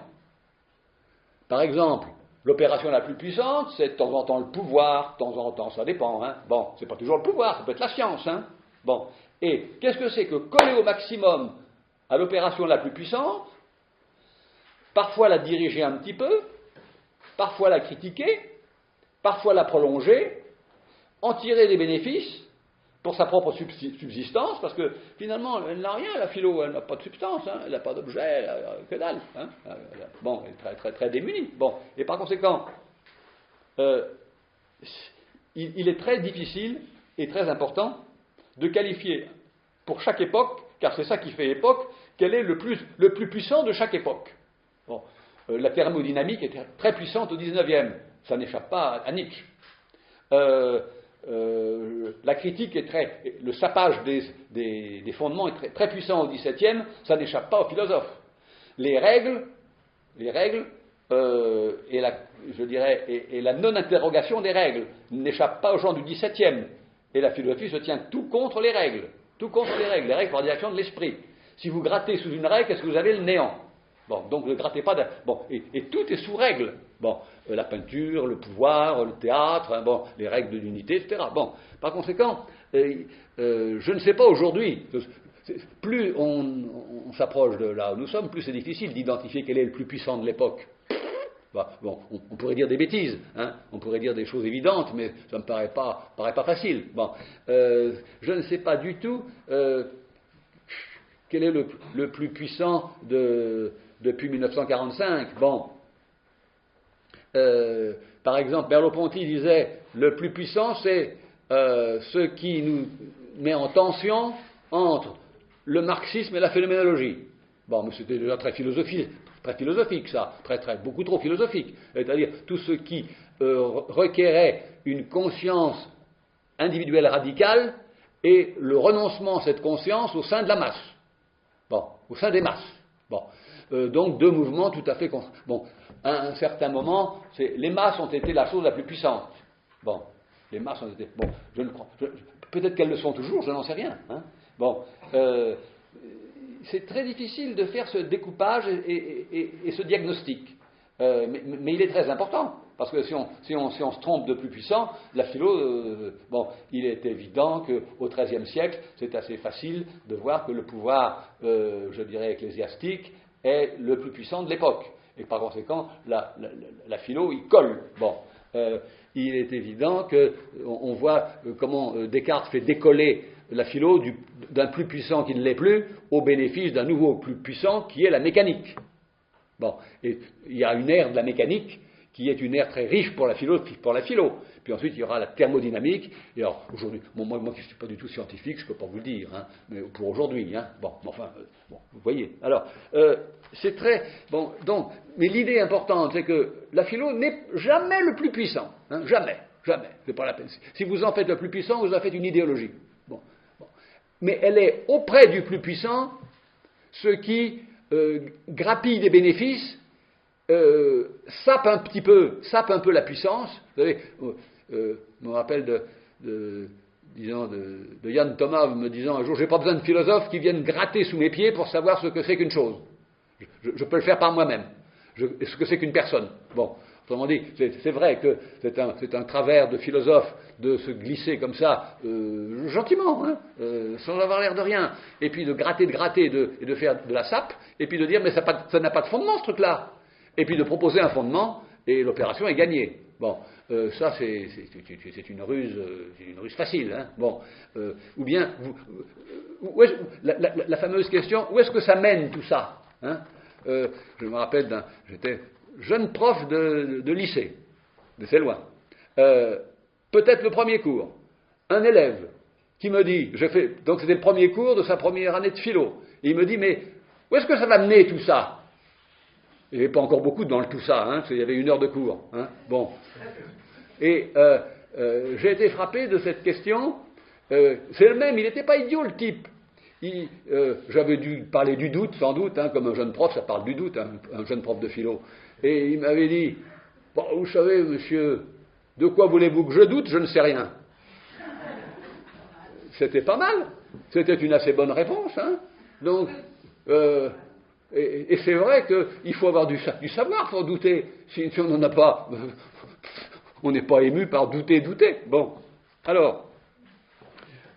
Speaker 1: Par exemple, l'opération la plus puissante, c'est de temps en temps le pouvoir, de temps en temps ça dépend. C'est pas toujours le pouvoir, ça peut être la science. Et qu'est-ce que c'est que coller au maximum à l'opération la plus puissante, parfois la diriger un petit peu, parfois la critiquer, parfois la prolonger,
Speaker 3: en tirer des bénéfices pour sa propre subsistance, parce que finalement, elle n'a rien, la philo, elle n'a pas de substance, hein, elle n'a pas d'objet, que dalle. Hein, bon, elle est très, très, très démunie. Bon, et par conséquent, il est très difficile et très important de qualifier pour chaque époque, car c'est ça qui fait époque, quel est le plus puissant de chaque époque. Bon, la thermodynamique était très puissante au XIXe, ça n'échappe pas à Nietzsche. La critique est le sapage des fondements est très, très puissant au XVIIe, ça n'échappe pas aux philosophes. Les règles et la non-interrogation des règles n'échappent pas aux gens du XVIIe. Et la philosophie se tient tout contre les règles. Les règles par direction de l'esprit. Si vous grattez sous une règle, est-ce que vous avez le néant? Bon, donc ne grattez pas. Bon, et tout est sous règle. Bon, la peinture, le pouvoir, le théâtre, hein, bon, les règles de l'unité, etc. Bon, par conséquent, je ne sais pas aujourd'hui. Plus on s'approche de là où nous sommes, plus c'est difficile d'identifier quel est le plus puissant de l'époque. Bon, on pourrait dire des bêtises, hein, on pourrait dire des choses évidentes, mais ça ne me paraît pas facile. Bon, je ne sais pas du tout quel est le plus puissant depuis 1945. Bon, par exemple, Merleau-Ponty disait le plus puissant, c'est ce qui nous met en tension entre le marxisme et la phénoménologie. Bon, mais c'était déjà très philosophique ça, beaucoup trop philosophique. C'est-à-dire tout ce qui requérait une conscience individuelle radicale et le renoncement à cette conscience au sein de la masse. Bon, au sein des masses. Bon, donc deux mouvements tout à fait contre. Bon, à un certain moment, les masses ont été la chose la plus puissante. Bon, les masses ont été. Bon, je ne crois. Peut-être qu'elles le sont toujours, je n'en sais rien. Hein. Bon. C'est très difficile de faire ce découpage et ce diagnostic. Mais il est très important, parce que si on se trompe de plus puissant, la philo, il est évident qu'au XIIIe siècle, c'est assez facile de voir que le pouvoir, je dirais, ecclésiastique est le plus puissant de l'époque. Et par conséquent, la philo, il colle. Bon. Il est évident qu'on voit comment Descartes fait décoller la philo d'un plus puissant qui ne l'est plus au bénéfice d'un nouveau plus puissant qui est la mécanique. Bon, et il y a une ère de la mécanique qui est une ère très riche pour la philo. Puis ensuite, il y aura la thermodynamique. Et alors, aujourd'hui, moi qui ne suis pas du tout scientifique, je ne peux pas vous le dire, hein, mais pour aujourd'hui, hein, vous voyez. Alors, c'est très... Bon, donc, mais l'idée importante, c'est que la philo n'est jamais le plus puissant. Hein, jamais. C'est pas la peine. Si vous en faites le plus puissant, vous en faites une idéologie. Bon. Mais elle est auprès du plus puissant ce qui grappille des bénéfices, sape un peu la puissance. Vous savez, je me rappelle de Yann Thomas me disant un jour, j'ai pas besoin de philosophes qui viennent gratter sous mes pieds pour savoir ce que c'est qu'une chose. Je peux le faire par moi-même. Ce que c'est qu'une personne. Bon. Autrement dit, c'est vrai que c'est un travers de philosophe de se glisser comme ça, gentiment, hein, sans avoir l'air de rien, et puis de gratter, et de faire de la sape, et puis de dire mais ça n'a pas de fondement ce truc-là, et puis de proposer un fondement, et l'opération est gagnée. Bon, ça c'est une ruse facile. Hein. Bon, ou bien, la fameuse question, où est-ce que ça mène tout ça, hein. Je me rappelle j'étais jeune prof de lycée, mais c'est loin. Peut-être le premier cours, un élève qui me dit, donc c'était le premier cours de sa première année de philo, et il me dit, mais où est-ce que ça va mener tout ça? Il n'y avait pas encore beaucoup dans le tout ça, hein, parce qu'il y avait 1 heure de cours. Hein, bon. Et j'ai été frappé de cette question. C'est le même, il n'était pas idiot le type. J'avais dû parler du doute, sans doute, hein, comme un jeune prof, ça parle du doute, hein, un jeune prof de philo. Et il m'avait dit, bon, vous savez, monsieur, de quoi voulez-vous que je doute? Je ne sais rien. C'était pas mal. C'était une assez bonne réponse. Hein. Donc, et c'est vrai qu'il faut avoir du savoir pour douter. Si on n'en a pas, on n'est pas ému par douter. Bon. Alors,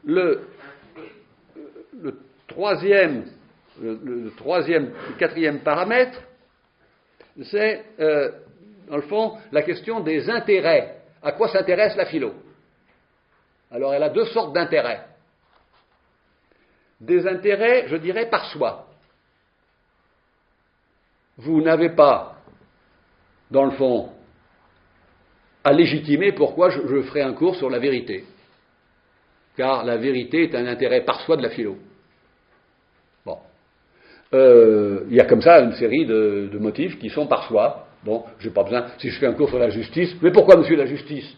Speaker 3: le quatrième paramètre, c'est, dans le fond, la question des intérêts. À quoi s'intéresse la philo? Alors elle a deux sortes d'intérêts. Des intérêts, je dirais, par soi. Vous n'avez pas, dans le fond, à légitimer pourquoi je ferai un cours sur la vérité. Car la vérité est un intérêt par soi de la philo. Bon. Il y a comme ça une série de motifs qui sont par soi. Bon, j'ai pas besoin, si je fais un cours sur la justice, mais pourquoi, monsieur, la justice?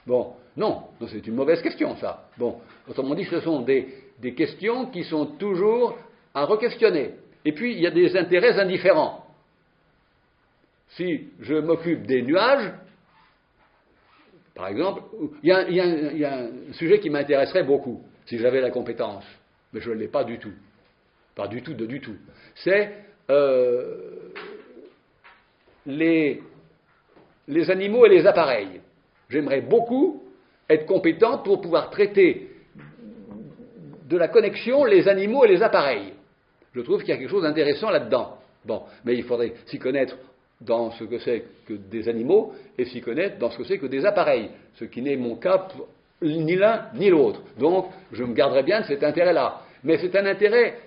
Speaker 3: Bon, non, c'est une mauvaise question, ça. Bon, autrement dit, ce sont des questions qui sont toujours à re-questionner. Et puis, il y a des intérêts indifférents. Si je m'occupe des nuages, par exemple, il y a un sujet qui m'intéresserait beaucoup, si j'avais la compétence, mais je ne l'ai pas du tout. Pas du tout, du tout. C'est les animaux et les appareils. J'aimerais beaucoup être compétent pour pouvoir traiter de la connexion les animaux et les appareils. Je trouve qu'il y a quelque chose d'intéressant là-dedans. Bon, mais il faudrait s'y connaître dans ce que c'est que des animaux et s'y connaître dans ce que c'est que des appareils, ce qui n'est mon cas ni l'un ni l'autre. Donc, je me garderai bien de cet intérêt-là. Mais c'est un intérêt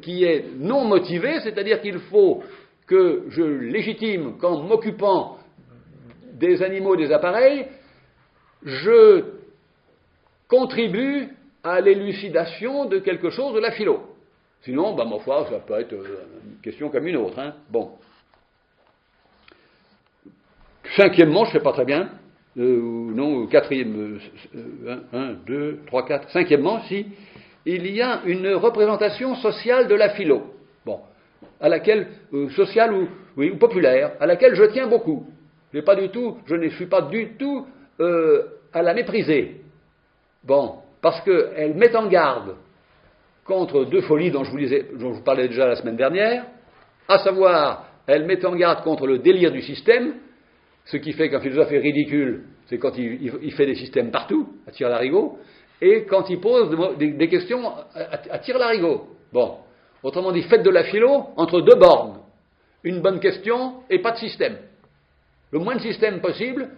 Speaker 3: qui est non motivé, c'est-à-dire qu'il faut que je légitime qu'en m'occupant des animaux et des appareils, je contribue à l'élucidation de quelque chose de la philo. Sinon, ma foi, ça peut être une question comme une autre. Hein. Bon. Cinquièmement, je ne sais pas très bien, quatrième, 1, 2, 3, 4, cinquièmement, si, il y a une représentation sociale de la philo, bon, à laquelle, sociale ou populaire, à laquelle je tiens beaucoup. Je ne suis pas du tout à la mépriser. Bon, parce qu'elle met en garde contre deux folies dont je vous parlais déjà la semaine dernière, à savoir, elle met en garde contre le délire du système. Ce qui fait qu'un philosophe est ridicule, c'est quand il fait des systèmes partout, à tire-larigot, et quand il pose des questions à tire-larigot. Bon, autrement dit, faites de la philo entre deux bornes. Une bonne question et pas de système. Le moins de système possible,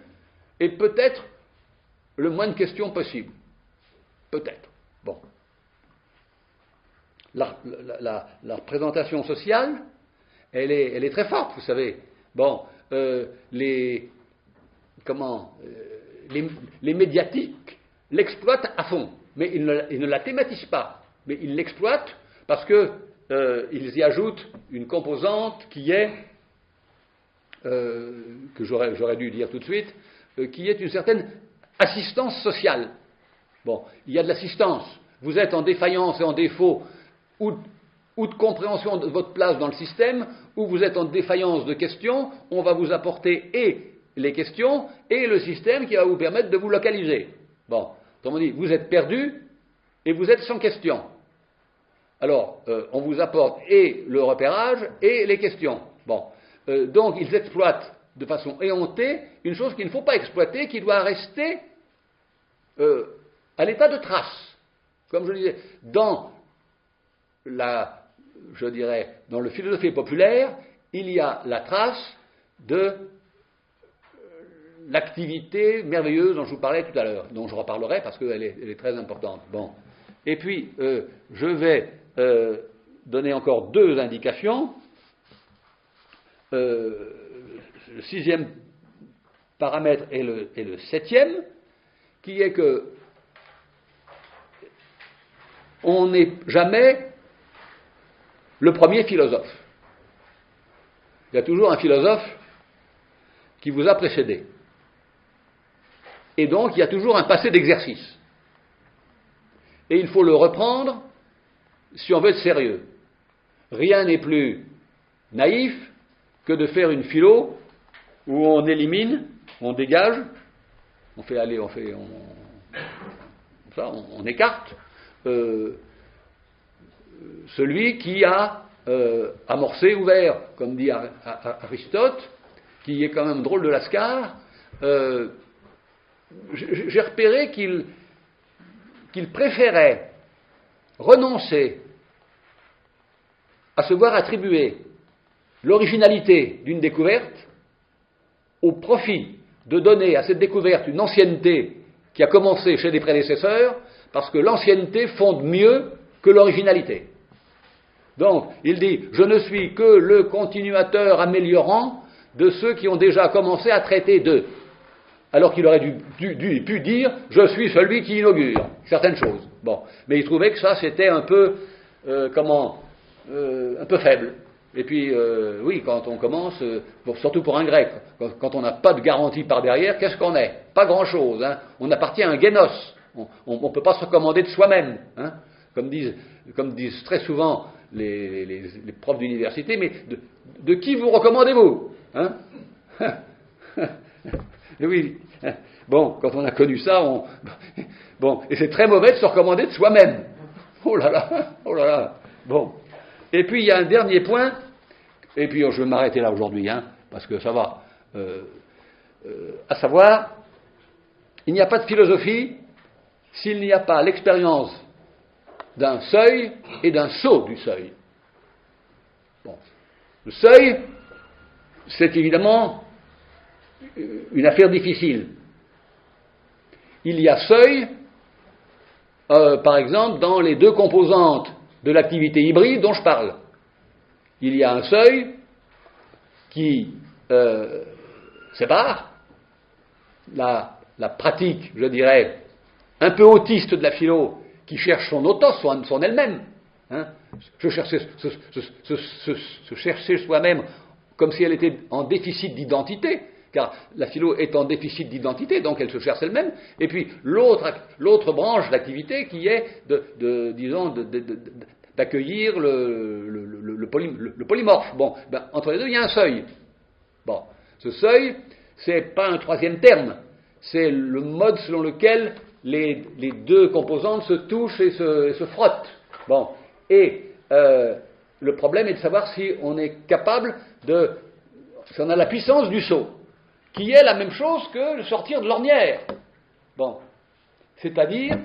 Speaker 3: et peut-être le moins de questions possible. Peut-être. Bon. La représentation sociale, elle est très forte, vous savez. Bon. Les médiatiques l'exploitent à fond, mais ils ne la thématisent pas, mais ils l'exploitent parce qu'ils y ajoutent une composante qui est, que j'aurais dû dire tout de suite, qui est une certaine assistance sociale. Bon, il y a de l'assistance, vous êtes en défaillance et en défaut, ou de compréhension de votre place dans le système, ou vous êtes en défaillance de questions, on va vous apporter et les questions et le système qui va vous permettre de vous localiser. Bon, autrement dit, vous êtes perdu et vous êtes sans question. Alors, on vous apporte et le repérage et les questions. Bon, donc ils exploitent de façon éhontée une chose qu'il ne faut pas exploiter, qui doit rester à l'état de trace. Comme je le disais, dans dans le philosophie populaire, il y a la trace de l'activité merveilleuse dont je vous parlais tout à l'heure, dont je reparlerai parce qu'elle est très importante. Bon. Et puis, je vais donner encore deux indications. Le sixième paramètre et le septième, qui est que on n'est jamais le premier philosophe. Il y a toujours un philosophe qui vous a précédé. Et donc, il y a toujours un passé d'exercice. Et il faut le reprendre si on veut être sérieux. Rien n'est plus naïf que de faire une philo où on élimine, on dégage, on écarte celui qui a amorcé, ouvert, comme dit Aristote, qui est quand même drôle de lascar. J'ai repéré qu'il préférait renoncer à se voir attribuer l'originalité d'une découverte au profit de donner à cette découverte une ancienneté qui a commencé chez des prédécesseurs, parce que l'ancienneté fonde mieux que l'originalité. Donc, il dit, je ne suis que le continuateur améliorant de ceux qui ont déjà commencé à traiter d'eux. Alors qu'il aurait pu dire, je suis celui qui inaugure certaines choses. Bon, mais il trouvait que ça, c'était un peu, un peu faible. Et puis, oui, quand on commence, surtout pour un grec, quand on n'a pas de garantie par derrière, qu'est-ce qu'on est? Pas grand-chose. Hein. On appartient à un génos. On ne peut pas se recommander de soi-même. Hein. Comme disent très souvent les profs d'université, mais de qui vous recommandez-vous? Hein. Oui. Bon, quand on a connu ça, bon, et c'est très mauvais de se recommander de soi-même. Oh là là. Bon. Et puis il y a un dernier point, et puis je vais m'arrêter là aujourd'hui, hein, parce que ça va. À savoir, il n'y a pas de philosophie s'il n'y a pas l'expérience d'un seuil et d'un saut du seuil. Bon. Le seuil, c'est évidemment une affaire difficile. Il y a seuil, par exemple, dans les deux composantes de l'activité hybride dont je parle. Il y a un seuil qui sépare la pratique, je dirais, un peu autiste de la philo, qui cherche son autos, son elle-même. Hein. Se chercher soi-même comme si elle était en déficit d'identité, car la philo est en déficit d'identité, donc elle se cherche elle-même. Et puis l'autre branche d'activité qui est d'accueillir le polymorphe. Bon, entre les deux, il y a un seuil. Bon, ce seuil, c'est pas un troisième terme, c'est le mode selon lequel les deux composantes se touchent et se frottent. Bon, et le problème est de savoir si on est capable si on a la puissance du saut, qui est la même chose que le sortir de l'ornière. Bon, c'est-à-dire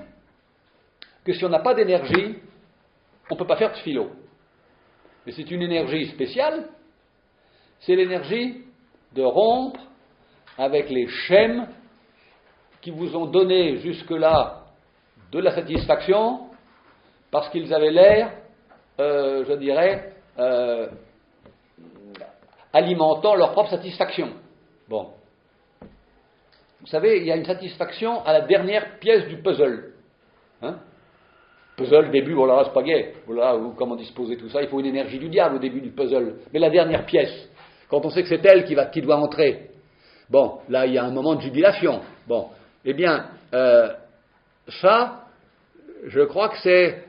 Speaker 3: que si on n'a pas d'énergie, on ne peut pas faire de philo. Mais c'est une énergie spéciale, c'est l'énergie de rompre avec les schèmes qui vous ont donné jusque-là de la satisfaction, parce qu'ils avaient l'air, je dirais, alimentant leur propre satisfaction. Bon. Vous savez, il y a une satisfaction à la dernière pièce du puzzle. Hein? Puzzle, début, oh là, c'est pas gai. Oh là, comment disposer tout ça? Il faut une énergie du diable au début du puzzle. Mais la dernière pièce, quand on sait que c'est elle qui doit entrer, bon, là, il y a un moment de jubilation. Bon, eh bien, ça, je crois que c'est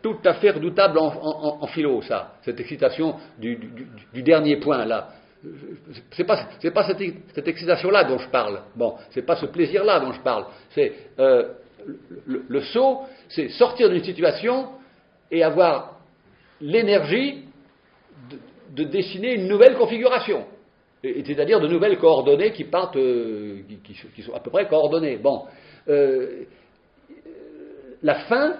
Speaker 3: tout à fait redoutable en philo, ça, cette excitation du dernier point, là. C'est pas cette excitation-là dont je parle. Bon, c'est pas ce plaisir-là dont je parle. C'est le saut, c'est sortir d'une situation et avoir l'énergie de dessiner une nouvelle configuration. C'est-à-dire de nouvelles coordonnées qui partent, qui sont à peu près coordonnées. Bon, la fin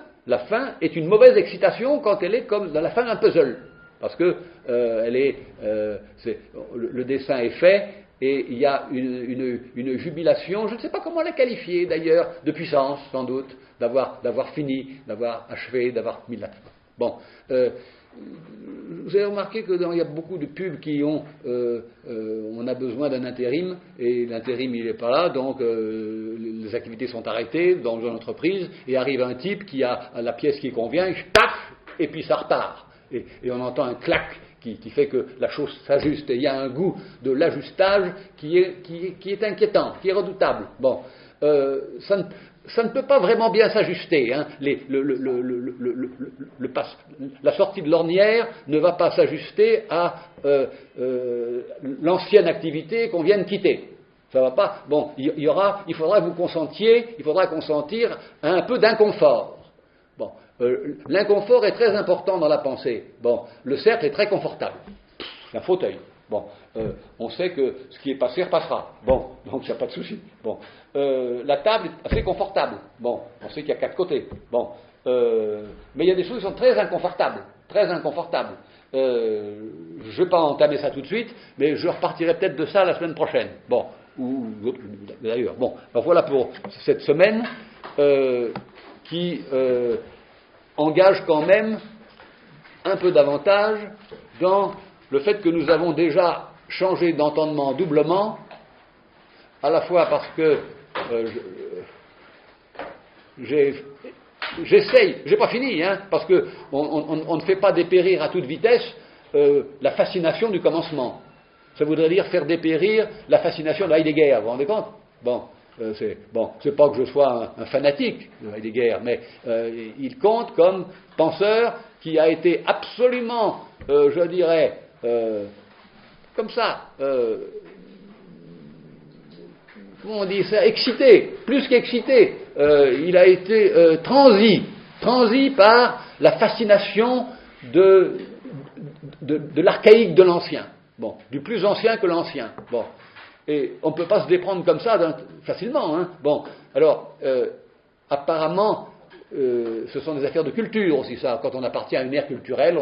Speaker 3: est une mauvaise excitation quand elle est comme dans la fin d'un puzzle, parce que le dessin est fait et il y a une jubilation, je ne sais pas comment la qualifier d'ailleurs, de puissance sans doute, d'avoir fini, d'avoir achevé, d'avoir mis la... Bon. Vous avez remarqué qu'il y a beaucoup de pubs qui ont on a besoin d'un intérim et l'intérim il n'est pas là, donc les activités sont arrêtées dans une entreprise et arrive un type qui a la pièce qui convient, paf, et puis ça repart et on entend un clac qui fait que la chose s'ajuste et il y a un goût de l'ajustage qui est inquiétant, qui est redoutable. Bon, ça ne peut pas vraiment bien s'ajuster. Hein. La sortie de l'ornière ne va pas s'ajuster à l'ancienne activité qu'on vient de quitter. Ça va pas. Bon, il faudra consentir à un peu d'inconfort. Bon, l'inconfort est très important dans la pensée. Bon, le cercle est très confortable. Un fauteuil. Bon, on sait que ce qui est passé repassera. Bon, donc il n'y a pas de souci. Bon, la table est assez confortable. Bon, on sait qu'il y a 4 côtés. Bon, mais il y a des choses qui sont très inconfortables. Très inconfortables. je ne vais pas entamer ça tout de suite, mais je repartirai peut-être de ça la semaine prochaine. Bon, ou d'ailleurs. Bon, alors voilà pour cette semaine qui engage quand même un peu davantage dans le fait que nous avons déjà changé d'entendement doublement, à la fois parce que j'essaye, j'ai pas fini, hein, parce que on ne fait pas dépérir à toute vitesse la fascination du commencement. Ça voudrait dire faire dépérir la fascination de Heidegger, vous vous rendez compte? Bon, c'est pas que je sois un fanatique de Heidegger, mais il compte comme penseur qui a été absolument, je dirais, comme ça, comment on dit ça, excité, plus qu'excité. Il a été transi par la fascination de l'archaïque de l'ancien. Bon, du plus ancien que l'ancien. Bon, et on ne peut pas se déprendre comme ça facilement. Hein. Bon, alors, apparemment, ce sont des affaires de culture aussi, ça. Quand on appartient à une ère culturelle,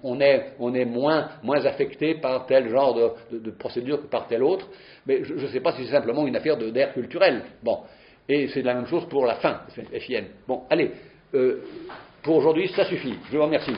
Speaker 3: on est moins affecté par tel genre de procédure que par tel autre. Mais je ne sais pas si c'est simplement une affaire d'ère culturelle. Bon, et c'est la même chose pour la fin, FIN. Bon, allez, pour aujourd'hui, ça suffit. Je vous remercie.